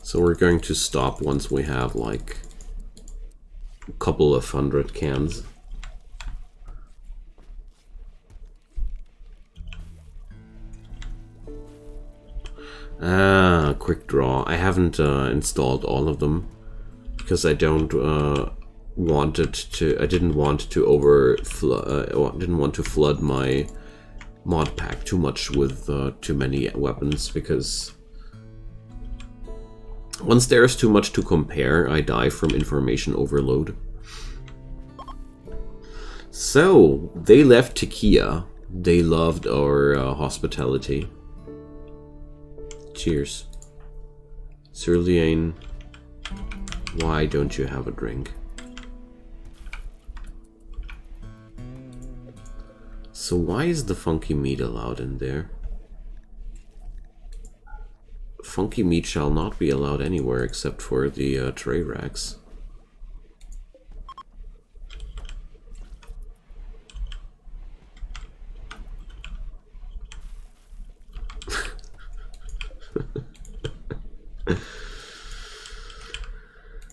So we're going to stop once we have like a couple of 100 cans. Ah, Quickdraw. I haven't installed all of them because I don't want it to. I didn't want to didn't want to flood my mod pack too much with too many weapons, because once there's too much to compare, I die from information overload. So they left Tequila. They loved our hospitality. Cheers. Sirliane, why don't you have a drink? So why is the funky meat allowed in there? Funky meat shall not be allowed anywhere except for the tray racks.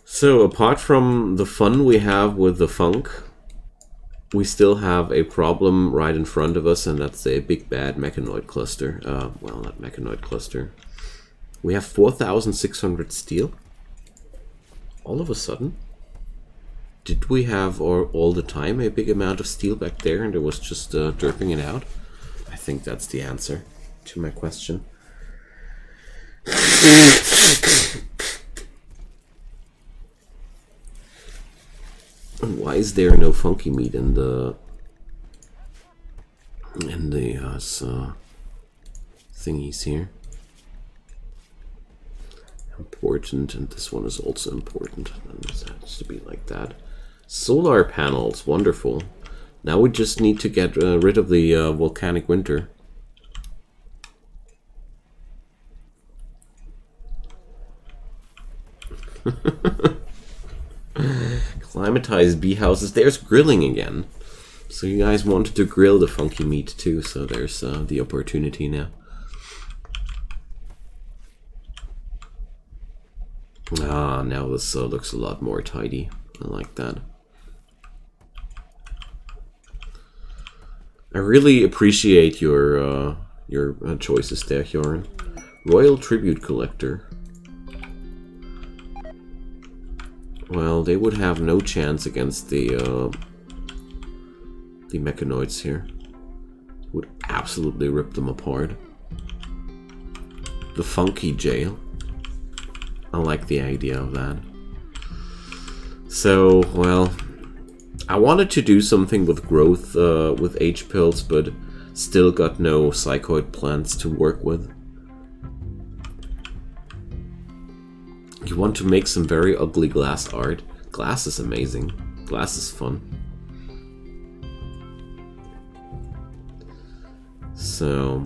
So apart from the fun we have with the funk, we still have a problem right in front of us, and that's a big bad mechanoid cluster. Well, not mechanoid cluster. We have 4,600 steel. All of a sudden. Did we have all the time a big amount of steel back there and it was just derping it out? I think that's the answer to my question. Why is there no funky meat in the thingies here? Important, and this one is also important. And this has to be like that. Solar panels, wonderful. Now we just need to get rid of the volcanic winter. Climatized bee houses. There's grilling again. So you guys wanted to grill the funky meat too, so there's the opportunity now. Ah, now this looks a lot more tidy. I like that. I really appreciate your choices there, Hjoran. Royal Tribute Collector. Well, they would have no chance against the mechanoids here. Would absolutely rip them apart. The funky jail. I like the idea of that. So, well, I wanted to do something with growth with H-pills, but still got no psychoid plants to work with. You want to make some very ugly glass art? Glass is amazing. Glass is fun. So,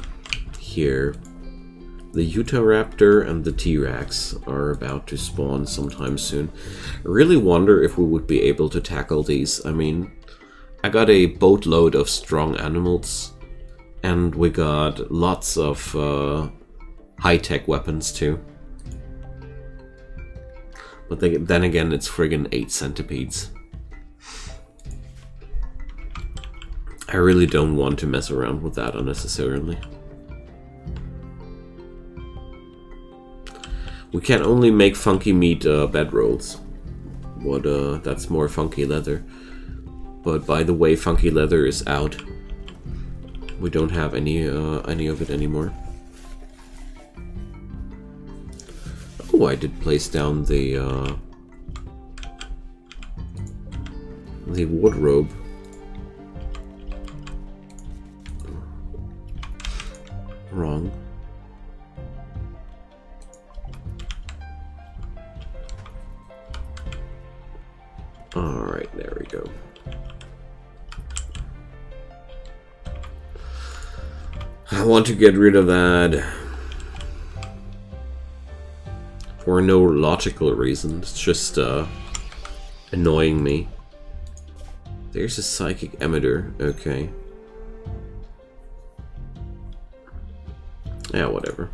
here, the Utahraptor and the T-Rex are about to spawn sometime soon. I really wonder if we would be able to tackle these. I mean, I got a boatload of strong animals, and we got lots of high-tech weapons too. But then again, it's friggin' 8 centipedes. I really don't want to mess around with that unnecessarily. We can only make funky meat bedrolls. That's more funky leather. But by the way, funky leather is out. We don't have any of it anymore. Oh, I did place down the wardrobe. Wrong. Alright, there we go. I want to get rid of that for no logical reason. It's just annoying me. There's a psychic emitter, okay. Yeah, whatever.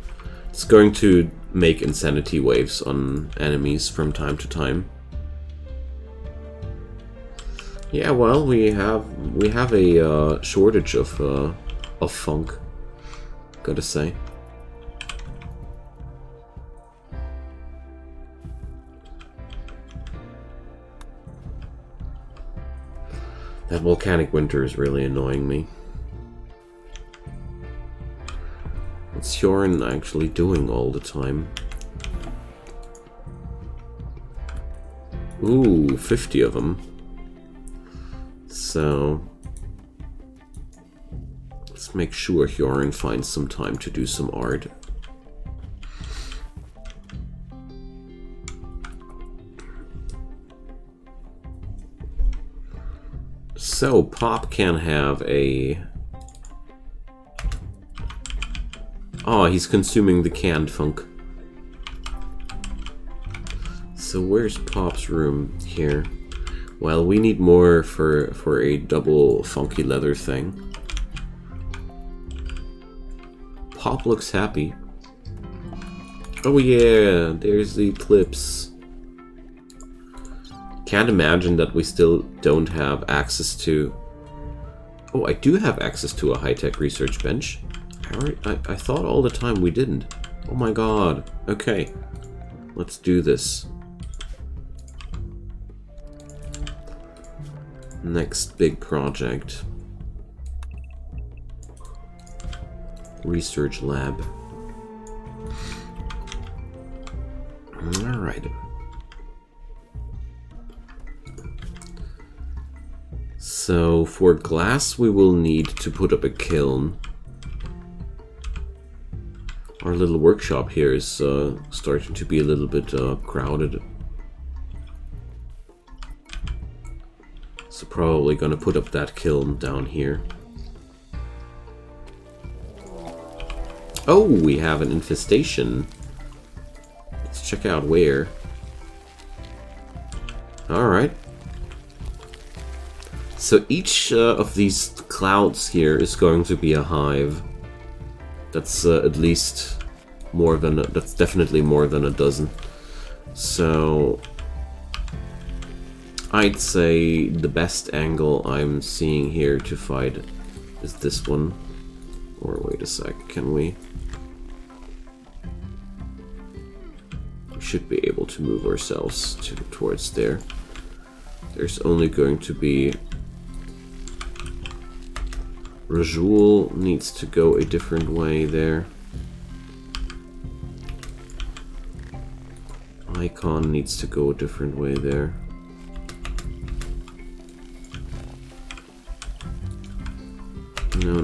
It's going to make insanity waves on enemies from time to time. Yeah, well, we have a shortage of funk, gotta say. That volcanic winter is really annoying me. What's Hjorin actually doing all the time? Ooh, 50 of them. So let's make sure Hjorin finds some time to do some art. So Pop can have a... Oh, he's consuming the canned funk. So where's Pop's room? Here. Well, we need more for a double funky leather thing. Pop looks happy. Oh yeah, there's the eclipse. Can't imagine that we still don't have access to... Oh, I do have access to a high-tech research bench. I thought all the time we didn't. Oh my god. Okay. Let's do this. Next big project. Research lab. Alright. So for glass we will need to put up a kiln. Our little workshop here is starting to be a little bit crowded. So probably gonna put up that kiln down here. Oh, we have an infestation. Let's check out where. Alright. So each of these clouds here is going to be a hive. That's at least more than that's definitely more than a dozen. So I'd say the best angle I'm seeing here to fight is this one. Or wait a sec, can we? We should be able to move ourselves towards there. There's only going to be... Rajul needs to go a different way there. Icon needs to go a different way there. No.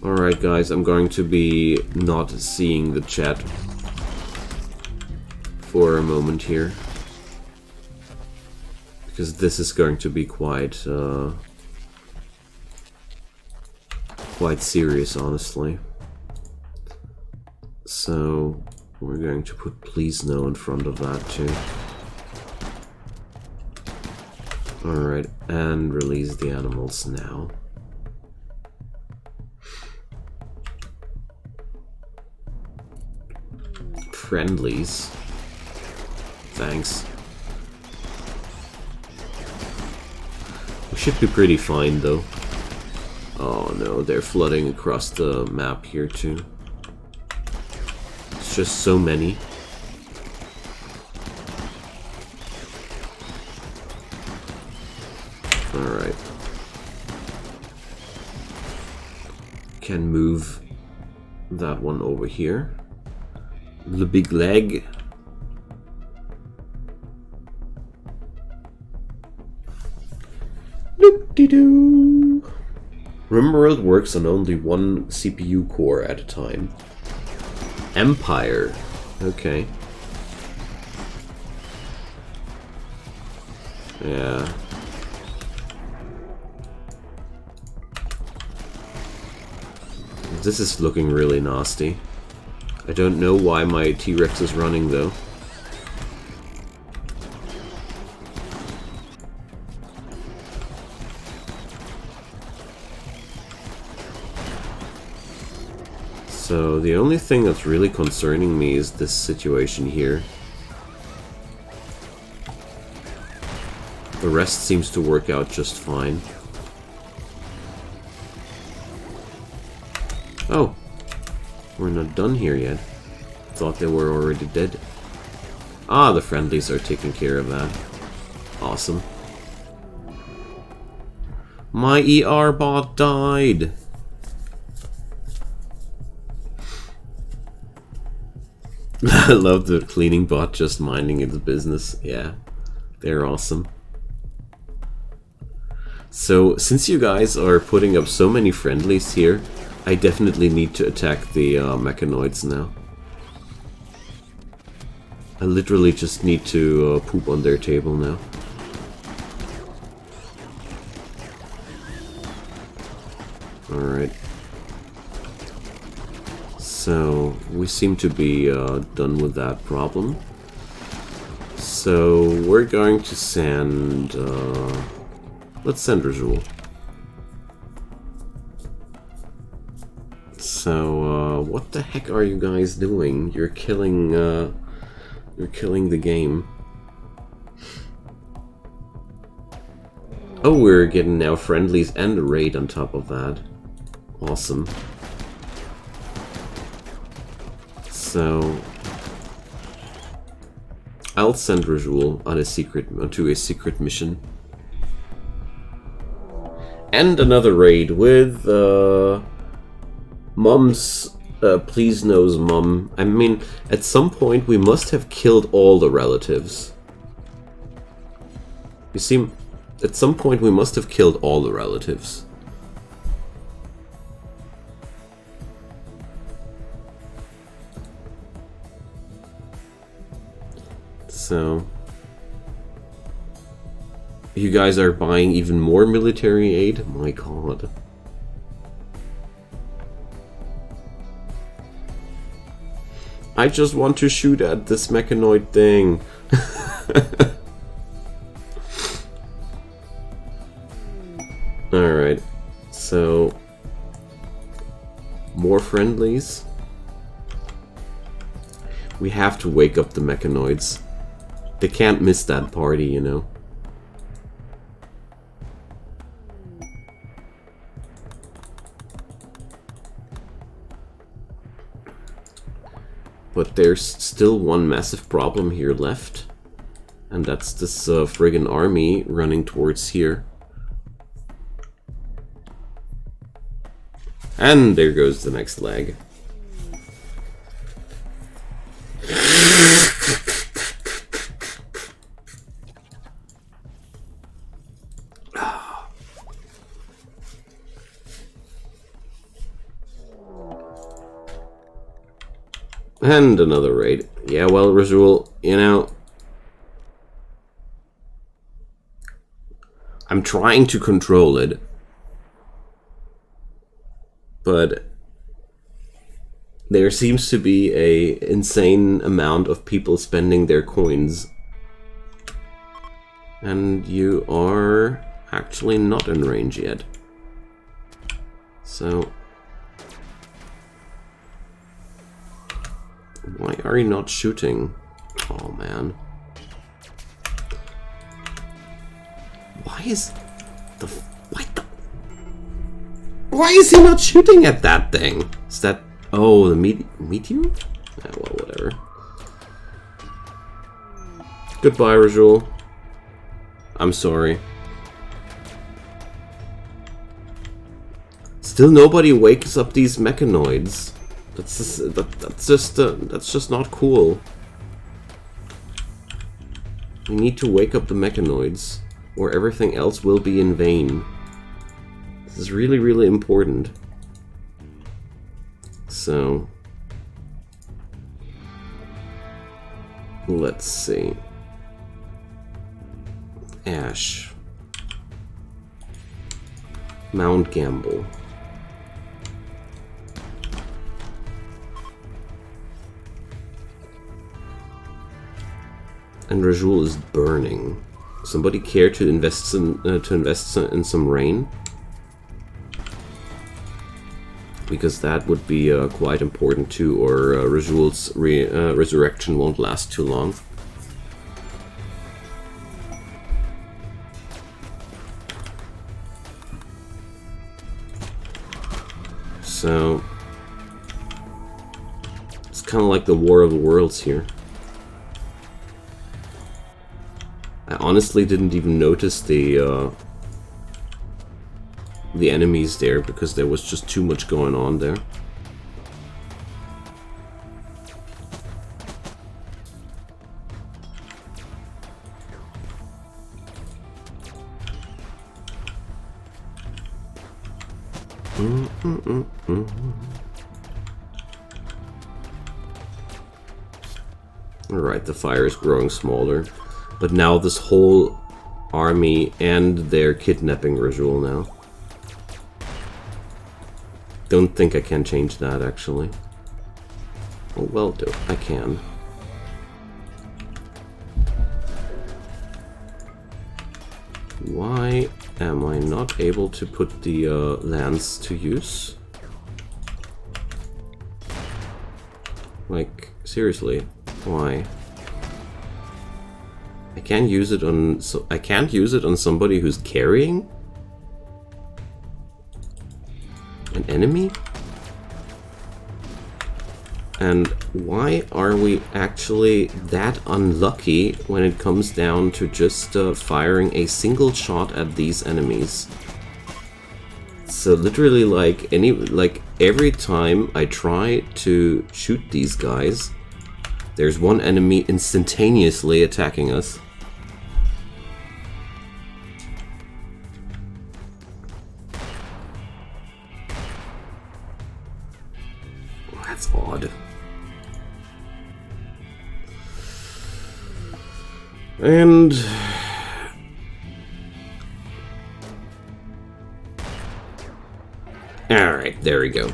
Alright guys, I'm going to be not seeing the chat for a moment here. Because this is going to be quite serious, honestly. So we're going to put please no in front of that too. Alright, and release the animals now. Friendlies. Thanks. We should be pretty fine though. Oh no, they're flooding across the map here too. It's just so many. Alright. Can move that one over here. The big leg. Doop-de-doo. RimWorld works on only one CPU core at a time. Empire. Okay. Yeah. This is looking really nasty. I don't know why my T-Rex is running though. So the only thing that's really concerning me is this situation here. The rest seems to work out just fine. Oh, we're not done here yet. Thought they were already dead. Ah, the friendlies are taking care of that. Awesome. My ER bot died. I love the cleaning bot just minding its business. Yeah, they're awesome. So, since you guys are putting up so many friendlies here, I definitely need to attack the mechanoids now. I literally just need to poop on their table now. Alright. So, we seem to be done with that problem. So, we're going to send... let's send Rajul. So, what the heck are you guys doing? You're killing the game. Oh, we're getting now friendlies and a raid on top of that. Awesome. So, I'll send Rajul on onto a secret mission. And another raid with Mom's Please Knows Mom. I mean, at some point we must have killed all the relatives. You see, at some point we must have killed all the relatives. So, you guys are buying even more military aid? My god. I just want to shoot at this mechanoid thing. Alright, so more friendlies. We have to wake up the mechanoids. They can't miss that party, you know. But there's still one massive problem here left. And that's this friggin' army running towards here. And there goes the next leg. And another raid. Yeah, well, Rajul, you know, I'm trying to control it, but there seems to be a insane amount of people spending their coins, and you are actually not in range yet. So why are you not shooting? Oh man. Why is the... What the... Why is he not shooting at that thing? Is that... Oh, the meteor? Yeah, well, whatever. Goodbye, Rajul. I'm sorry. Still nobody wakes up these mechanoids. That's just not cool. We need to wake up the mechanoids, or everything else will be in vain. This is really, really important. So, let's see. Ash. Mount Gamble. And Rajul is burning. Somebody care to invest in some rain? because that would be quite important too, or Rajul's resurrection won't last too long. So it's kind of like the War of the Worlds here. I honestly didn't even notice the enemies there because there was just too much going on there. Alright, the fire is growing smaller. But now this whole army and they're kidnapping Rajul now. Don't think I can change that actually. Oh well, I can. Why am I not able to put the lance to use? Like, seriously, why? I can't use it on I can't use it on somebody who's carrying an enemy? And why are we actually that unlucky when it comes down to just firing a single shot at these enemies? So literally like every time I try to shoot these guys, there's one enemy instantaneously attacking us. That's odd. And alright, there we go.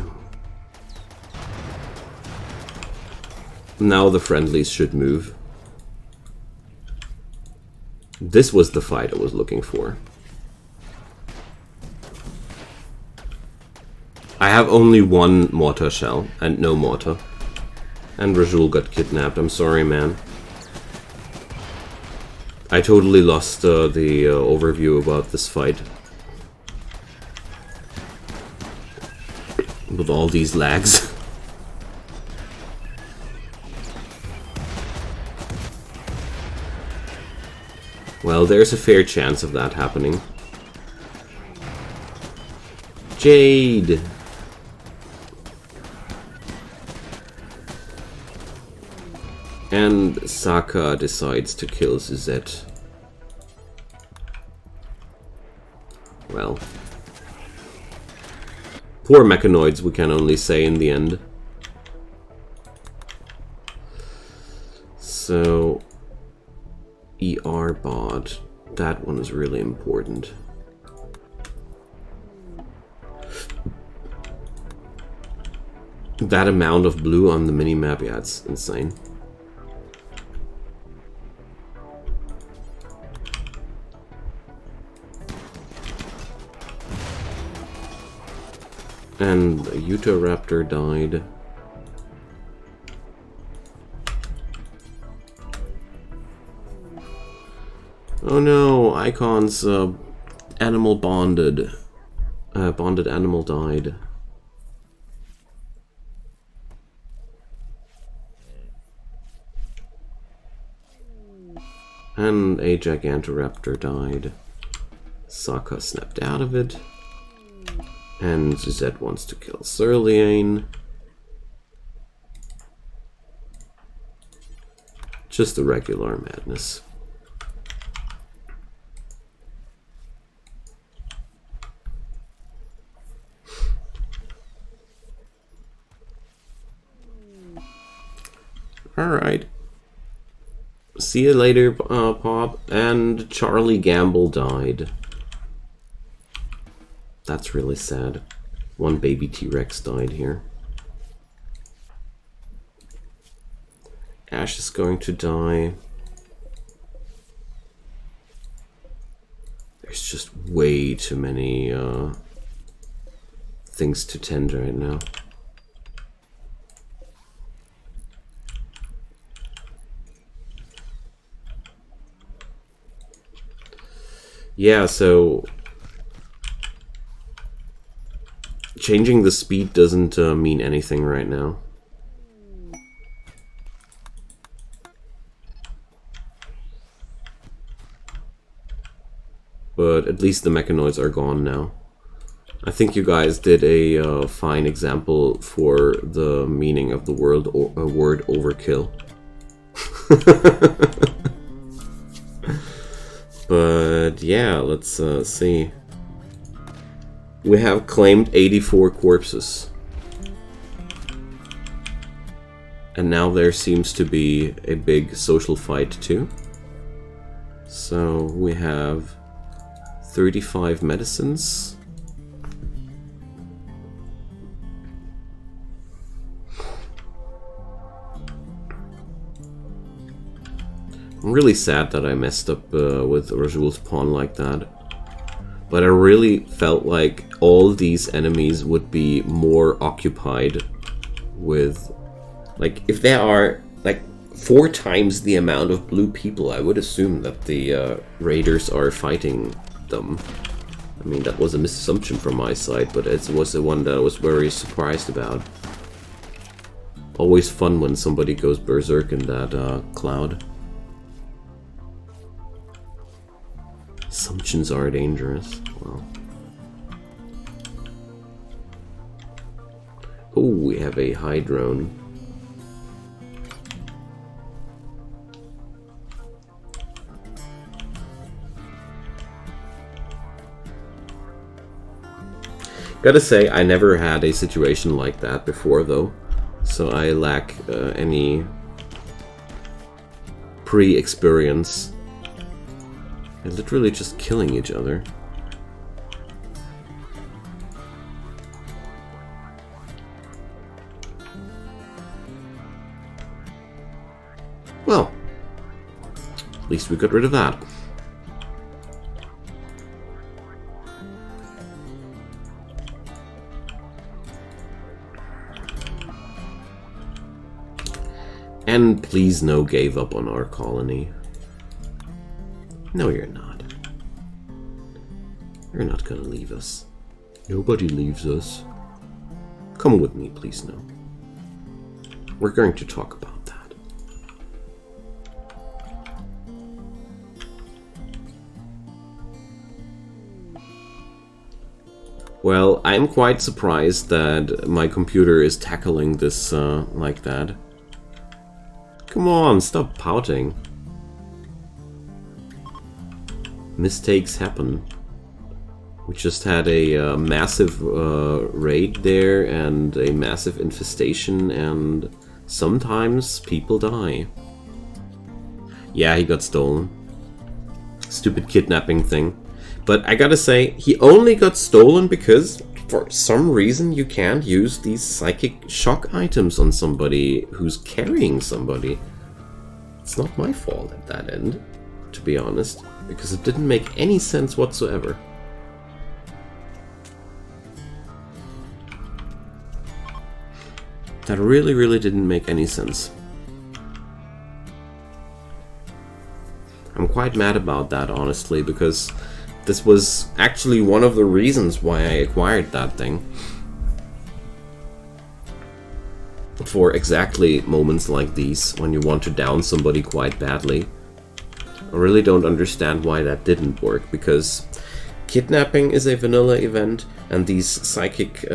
Now the friendlies should move. This was the fight I was looking for. I have only one mortar shell and no mortar. And Rajul got kidnapped. I'm sorry, man. I totally lost the overview about this fight. With all these lags. Well, there's a fair chance of that happening. Jade! And Saka decides to kill Suzette. Well. Poor mechanoids, we can only say in the end. So... ER bot. That one is really important. That amount of blue on the minimap, yeah, it's insane. And a Utahraptor died. Oh no, Icon's animal bonded. Bonded animal died. And a Gigantoraptor died. Saka snapped out of it. And Suzette wants to kill Surliane. Just a regular madness. Alright. See you later, Pop. And Charlie Gamble died. That's really sad. One baby T-Rex died here. Ash is going to die. There's just way too many things to tend right now. Yeah, so changing the speed doesn't mean anything right now. But at least the mechanoids are gone now. I think you guys did a fine example for the meaning of the word overkill. But yeah, let's see. We have claimed 84 corpses. And now there seems to be a big social fight too. So we have 35 medicines. I'm really sad that I messed up with Rajul's pawn like that. But I really felt like all these enemies would be more occupied with... Like, if there are, like, 4 times the amount of blue people, I would assume that the raiders are fighting them. I mean, that was a misassumption from my side, but it was the one that I was very surprised about. Always fun when somebody goes berserk in that cloud. Assumptions are dangerous. Wow. Oh, we have a high drone. Gotta say, I never had a situation like that before, though, so I lack any pre-experience. They're literally just killing each other. Well, at least we got rid of that. And please no gave up on our colony. No, you're not. You're not gonna leave us. Nobody leaves us. Come with me, please no. We're going to talk about that. Well, I'm quite surprised that my computer is tackling this like that. Come on, stop pouting. Mistakes happen. We just had a massive raid there and a massive infestation, and sometimes people die. Yeah, he got stolen. Stupid kidnapping thing. But I gotta say, he only got stolen because for some reason you can't use these psychic shock items on somebody who's carrying somebody. It's not my fault at that end, to be honest, because it didn't make any sense whatsoever. That really didn't make any sense. I'm quite mad about that, honestly, because this was actually one of the reasons why I acquired that thing. For exactly moments like these, when you want to down somebody quite badly. I really don't understand why that didn't work, because kidnapping is a vanilla event, and these psychic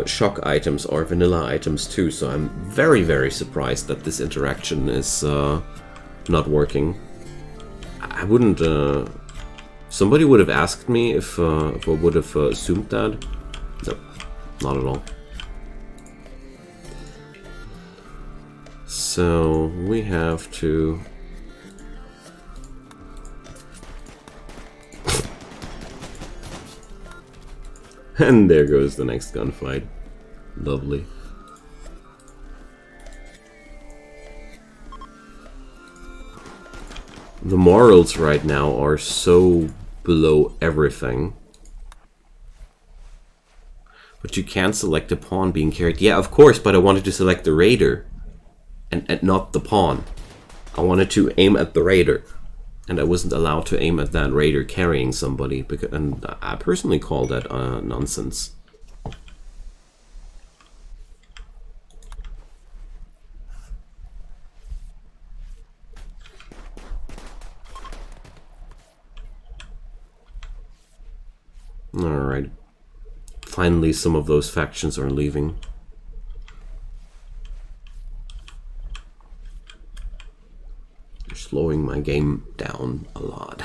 shock items are vanilla items too, so I'm very surprised that this interaction is not working. I wouldn't... somebody would have asked me if I would have assumed that. No, not at all. So we have to... And there goes the next gunfight. Lovely. The morals right now are so below everything. But you can't select a pawn being carried. Yeah, of course, but I wanted to select the raider and not the pawn. I wanted to aim at the raider. And I wasn't allowed to aim at that raider carrying somebody. Because, and I personally call that nonsense. Alright. Finally, some of those factions are leaving. They're slowing my game down a lot.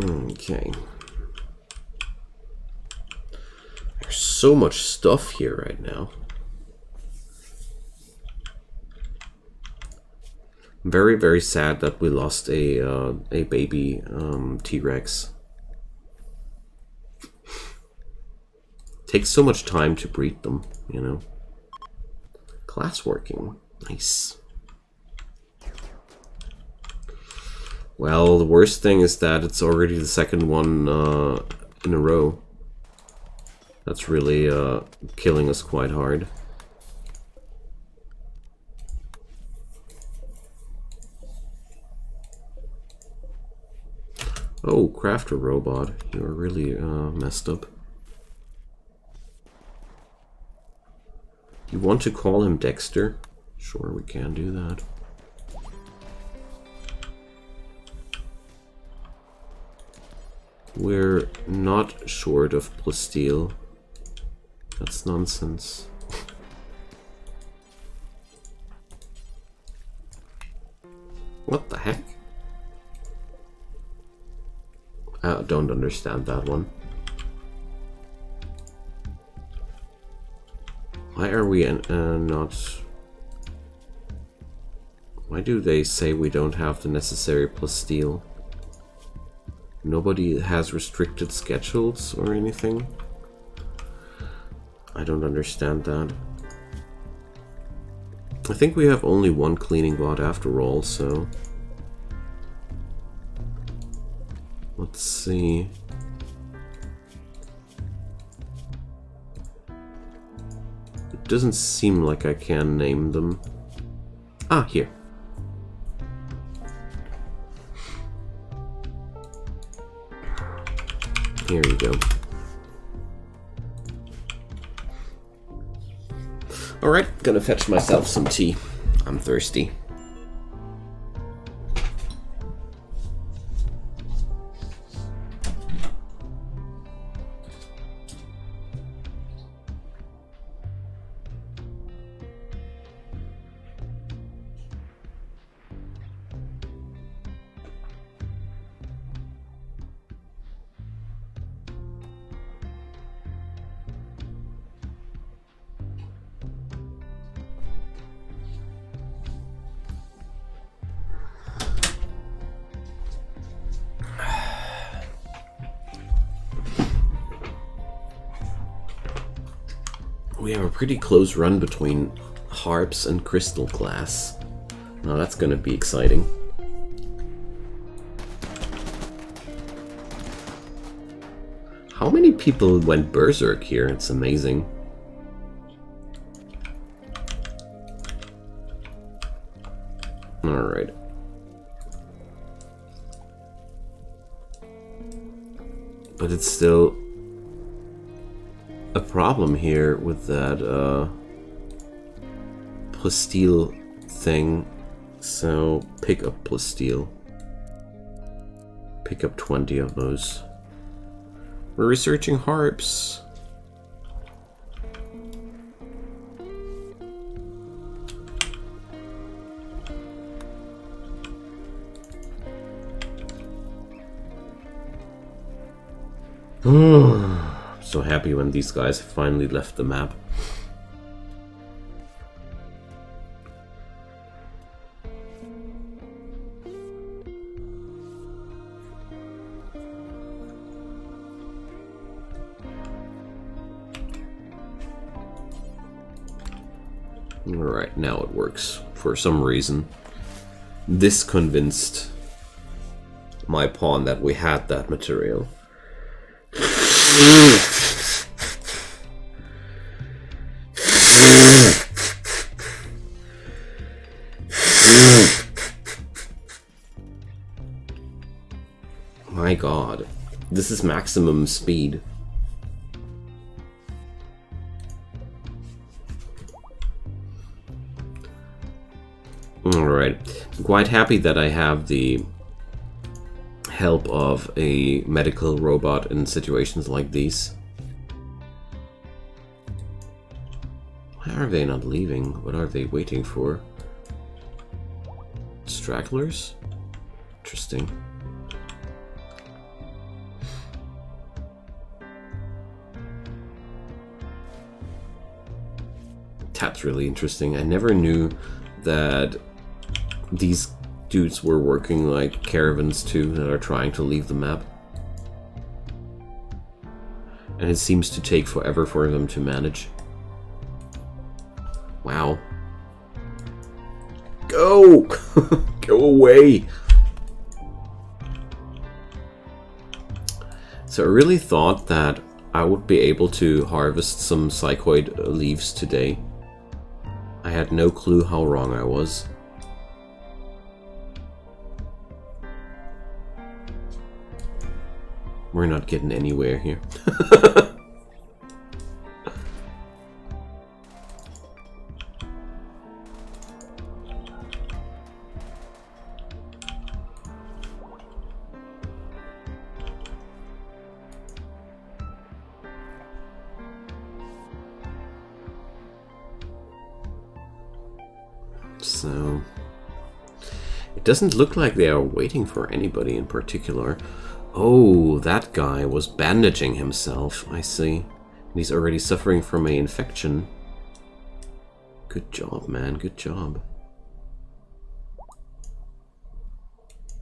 Okay. There's so much stuff here right now. Very, very sad that we lost a baby T-Rex. Takes so much time to breed them, you know. Glassworking, nice. Well, the worst thing is that it's already the second one in a row. That's really killing us quite hard. Oh, crafter robot, you're really messed up. You want to call him Dexter? Sure, we can do that. We're not short of plasteel. That's nonsense. What the heck? I don't understand that one. Why are we not... Why do they say we don't have the necessary plasteel? Nobody has restricted schedules or anything? I don't understand that. I think we have only one cleaning bot after all, so... Let's see... It doesn't seem like I can name them. Ah, here. Here you go. Alright, gonna fetch myself some tea. I'm thirsty. We have a pretty close run between harps and crystal glass. Now that's gonna be exciting. How many people went berserk here? It's amazing. Alright. But it's still a problem here with that plasteel thing. So pick up plasteel. Pick up 20 of those. We're researching harps. So happy when these guys finally left the map. Alright, now it works for for some reason. This convinced my pawn that we had that material. My god, this is maximum speed. Alright, I'm quite happy that I have the help of a medical robot in situations like these. Why are they not leaving? What are they waiting for? Stragglers? Interesting. That's really interesting. I never knew that these dudes were working like caravans too, that are trying to leave the map. And it seems to take forever for them to manage. Wow. Go! Go away! So I really thought that I would be able to harvest some psychoid leaves today. I had no clue how wrong I was. We're not getting anywhere here. So, it doesn't look like they are waiting for anybody in particular. Oh, that guy was bandaging himself, I see. And he's already suffering from an infection. Good job, man, good job.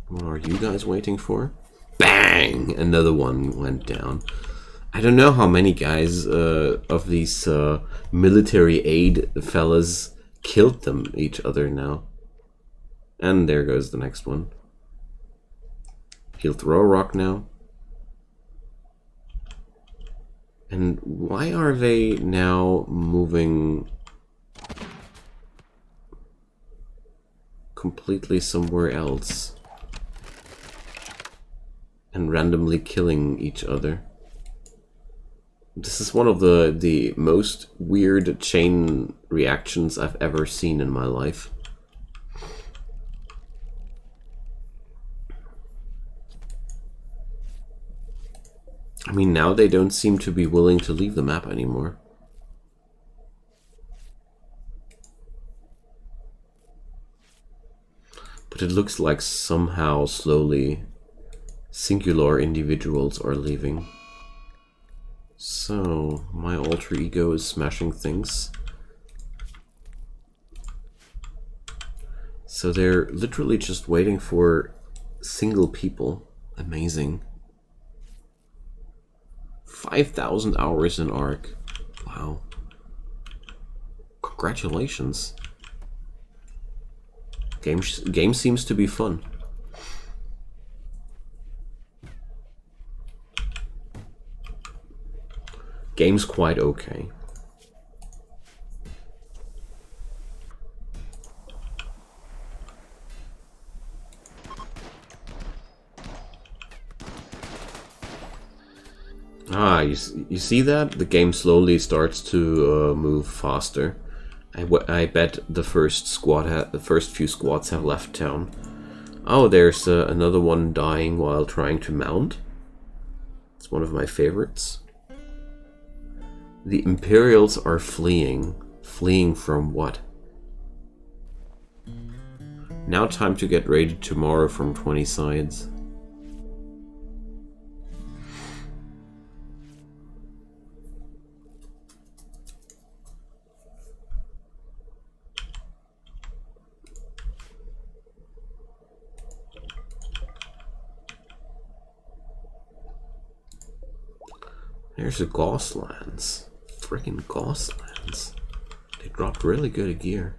What are you guys waiting for? Bang! Another one went down. I don't know how many guys of these military aid fellas killed them each other now. And there goes the next one. He'll throw a rock now. And why are they now moving completely somewhere else? And randomly killing each other. This is one of the most weird chain reactions I've ever seen in my life. I mean, now they don't seem to be willing to leave the map anymore. But it looks like somehow, slowly, singular individuals are leaving. So, my alter ego is smashing things. So they're literally just waiting for single people. Amazing. 5,000 hours in Ark. Wow. Congratulations. Game seems to be fun. Game's quite okay. Ah, you see that? The game slowly starts to move faster. I bet the first few squads have left town. Oh, there's another one dying while trying to mount. It's one of my favorites. The Imperials are fleeing. Fleeing from what? Now time to get raided tomorrow from 20 sides. There's a Gausslands. Freaking Gausslands. They dropped really good gear.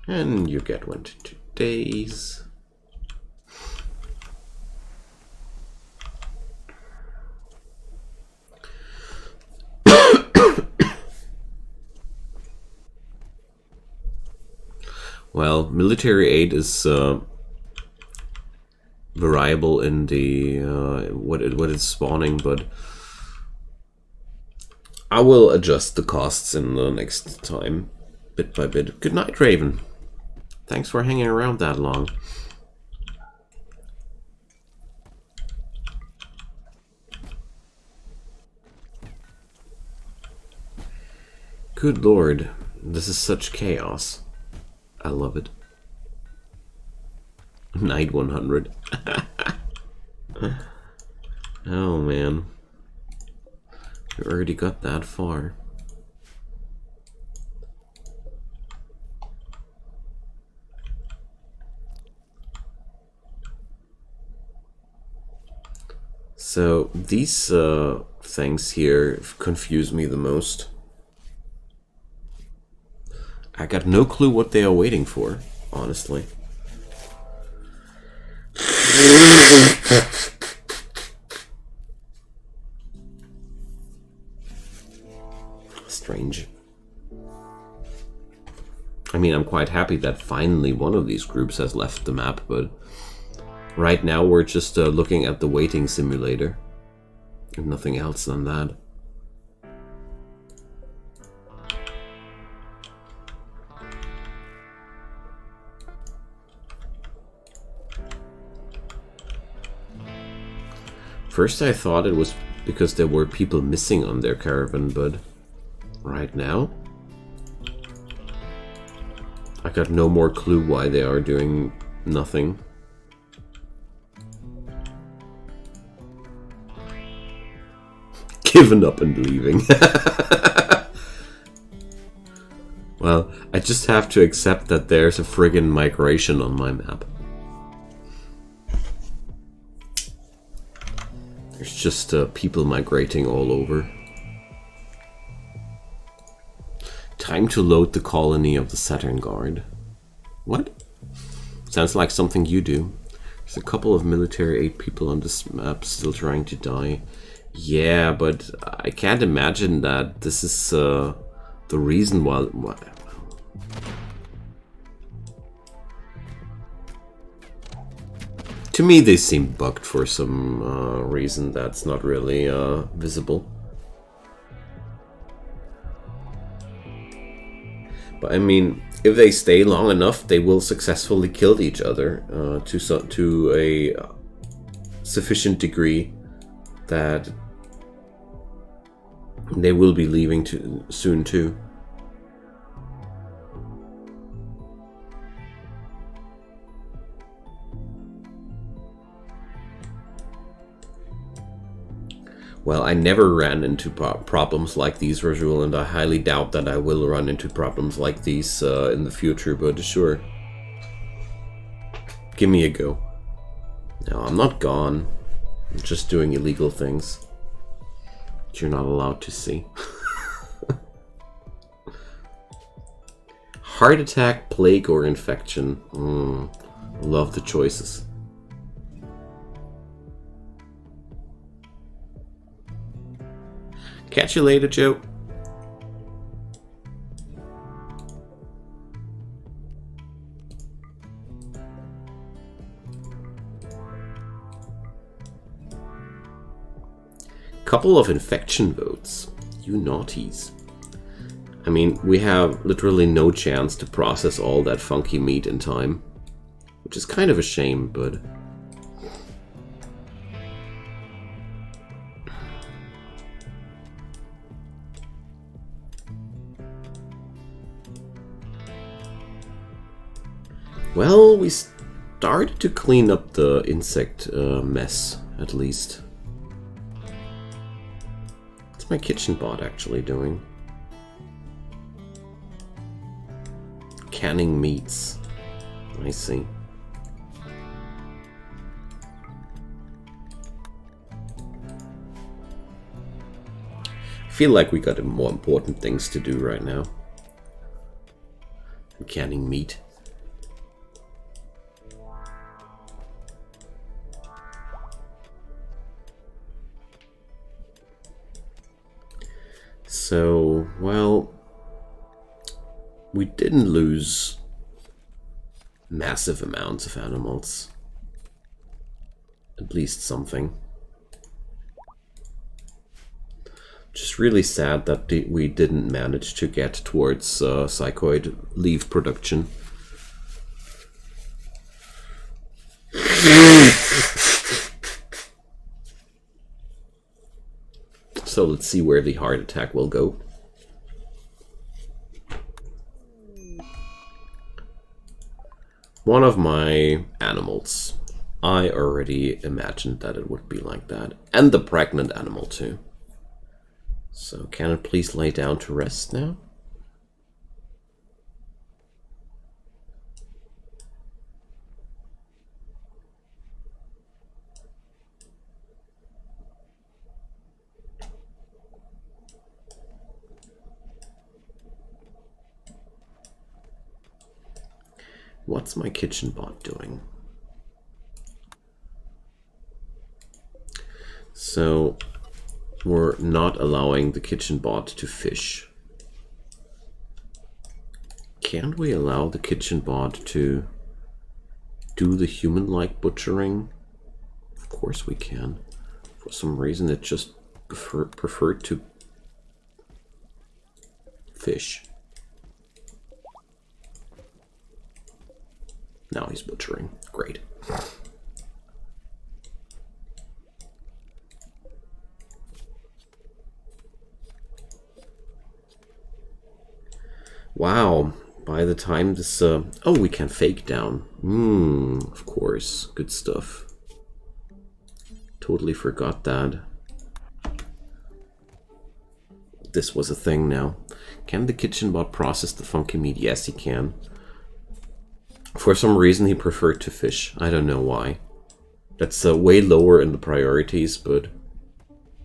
And you get 1 to 2 days. Well, military aid is variable in the what it's spawning, but I will adjust the costs in the next time, bit by bit. Good night, Raven. Thanks for hanging around that long. Good lord, this is such chaos. I love it. Night 100. Oh man. You already got that far. So these things here confuse me the most. I got no clue what they are waiting for, honestly. Strange. I mean, I'm quite happy that finally one of these groups has left the map, but right now we're just looking at the waiting simulator. And nothing else than that. First I thought it was because there were people missing on their caravan, but right now I got no more clue why they are doing nothing. Giving up and leaving. Well, I just have to accept that there's a friggin' migration on my map. There's just people migrating all over. Time to load the colony of the Saturn Guard. What? Sounds like something you do. There's a couple of military aid people on this map still trying to die. Yeah, but I can't imagine that this is the reason why... To me, they seem bugged for some reason that's not really visible. But I mean, if they stay long enough, they will successfully kill each other to a sufficient degree that they will be leaving soon too. Well, I never ran into problems like these, Rajul, and I highly doubt that I will run into problems like these in the future, but sure. Give me a go. No, I'm not gone. I'm just doing illegal things that you're not allowed to see. Heart attack, plague, or infection. Love the choices. Catch you later, Joe. Couple of infection votes. You naughties. I mean, we have literally no chance to process all that funky meat in time, which is kind of a shame, but... Well, we started to clean up the insect mess, at least. What's my kitchen bot actually doing? Canning meats. I see. I feel like we got more important things to do right now than canning meat. So, well, we didn't lose massive amounts of animals. At least something. Just really sad that we didn't manage to get towards psychoid leaf production. So let's see where the heart attack will go. One of my animals. I already imagined that it would be like that. And the pregnant animal too. So can it please lay down to rest now? What's my kitchen bot doing? So we're not allowing the kitchen bot to fish. Can't we allow the kitchen bot to do the human-like butchering? Of course we can. For some reason it just preferred to fish. Now he's butchering. Great. Wow, by the time this... oh, we can fake down. Of course. Good stuff. Totally forgot that. This was a thing now. Can the kitchen bot process the funky meat? Yes, he can. For some reason, he preferred to fish. I don't know why. That's way lower in the priorities, but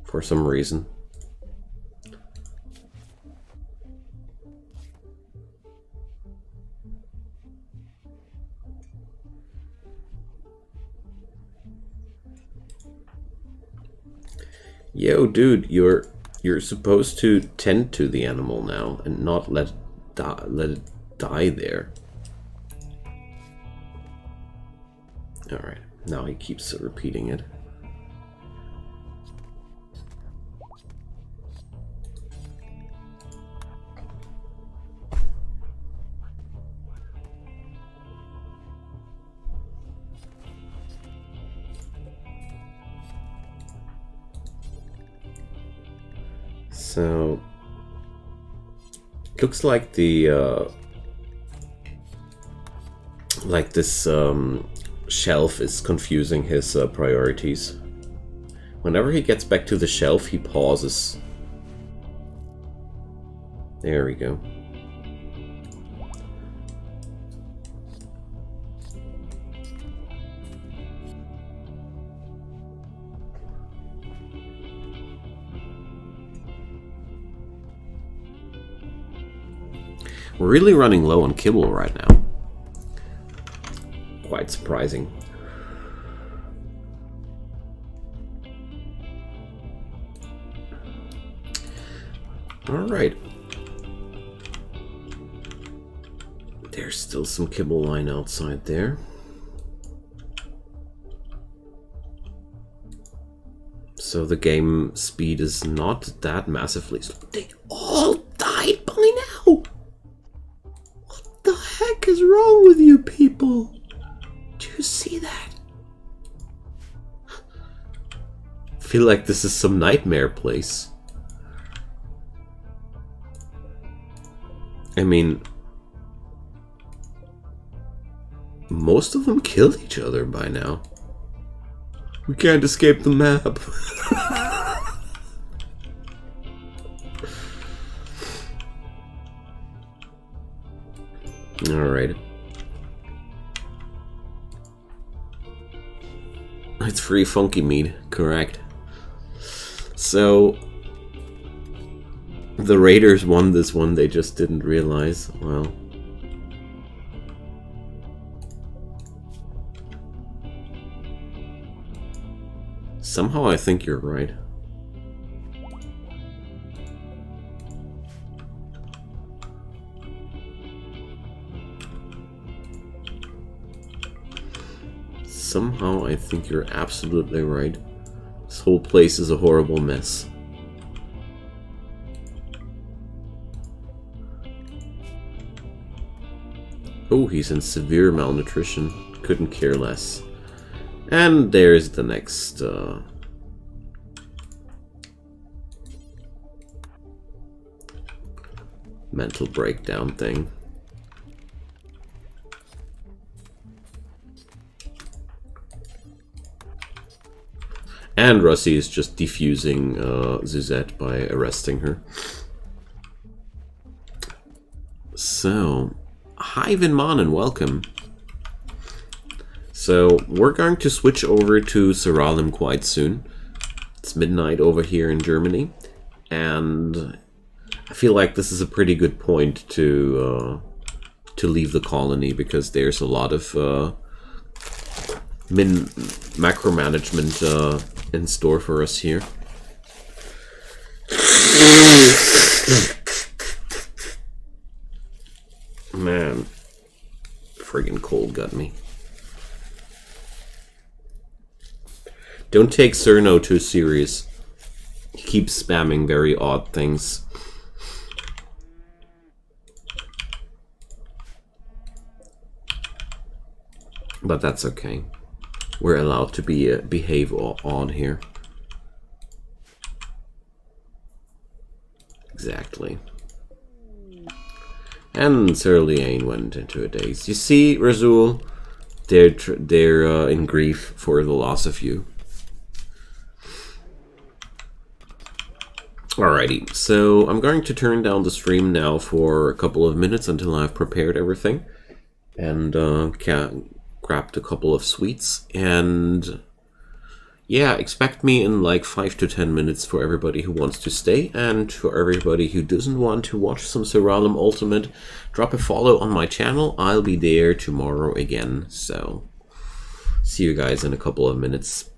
for some reason. Yo, dude, you're supposed to tend to the animal now and not let it die there. All right, now he keeps repeating it. So, looks like the this shelf is confusing his priorities. Whenever he gets back to the shelf, he pauses. There we go. We're really running low on kibble right now. Quite surprising. All right. There's still some kibble line outside there. So the game speed is not that massively slow. They all died by now. What the heck is wrong with you people? Do you see that? I feel like this is some nightmare place. I mean, most of them killed each other by now. We can't escape the map. Alright. It's free funky meat, correct. So, the Raiders won this one, they just didn't realize. Well. Somehow I think you're right. somehow I think you're absolutely right. This whole place is a horrible mess. Oh, he's in severe malnutrition. Couldn't care less. And there's the next mental breakdown thing. And Russie is just defusing Suzette by arresting her. So, hi Vinman and welcome. So, we're going to switch over to Seralim quite soon. It's midnight over here in Germany, and I feel like this is a pretty good point to leave the colony, because there's a lot of macro management in store for us here. Man, friggin' cold got me. Don't take Cerno too serious. He keeps spamming very odd things. But that's okay. We're allowed to behave odd here. Exactly. And Cerulean went into a daze. You see, Razul, they're in grief for the loss of you. Alrighty, so I'm going to turn down the stream now for a couple of minutes until I've prepared everything and grabbed a couple of sweets, and yeah, expect me in like 5 to 10 minutes for everybody who wants to stay, and for everybody who doesn't want to watch some Seralim Ultimate, drop a follow on my channel. I'll be there tomorrow again, so see you guys in a couple of minutes.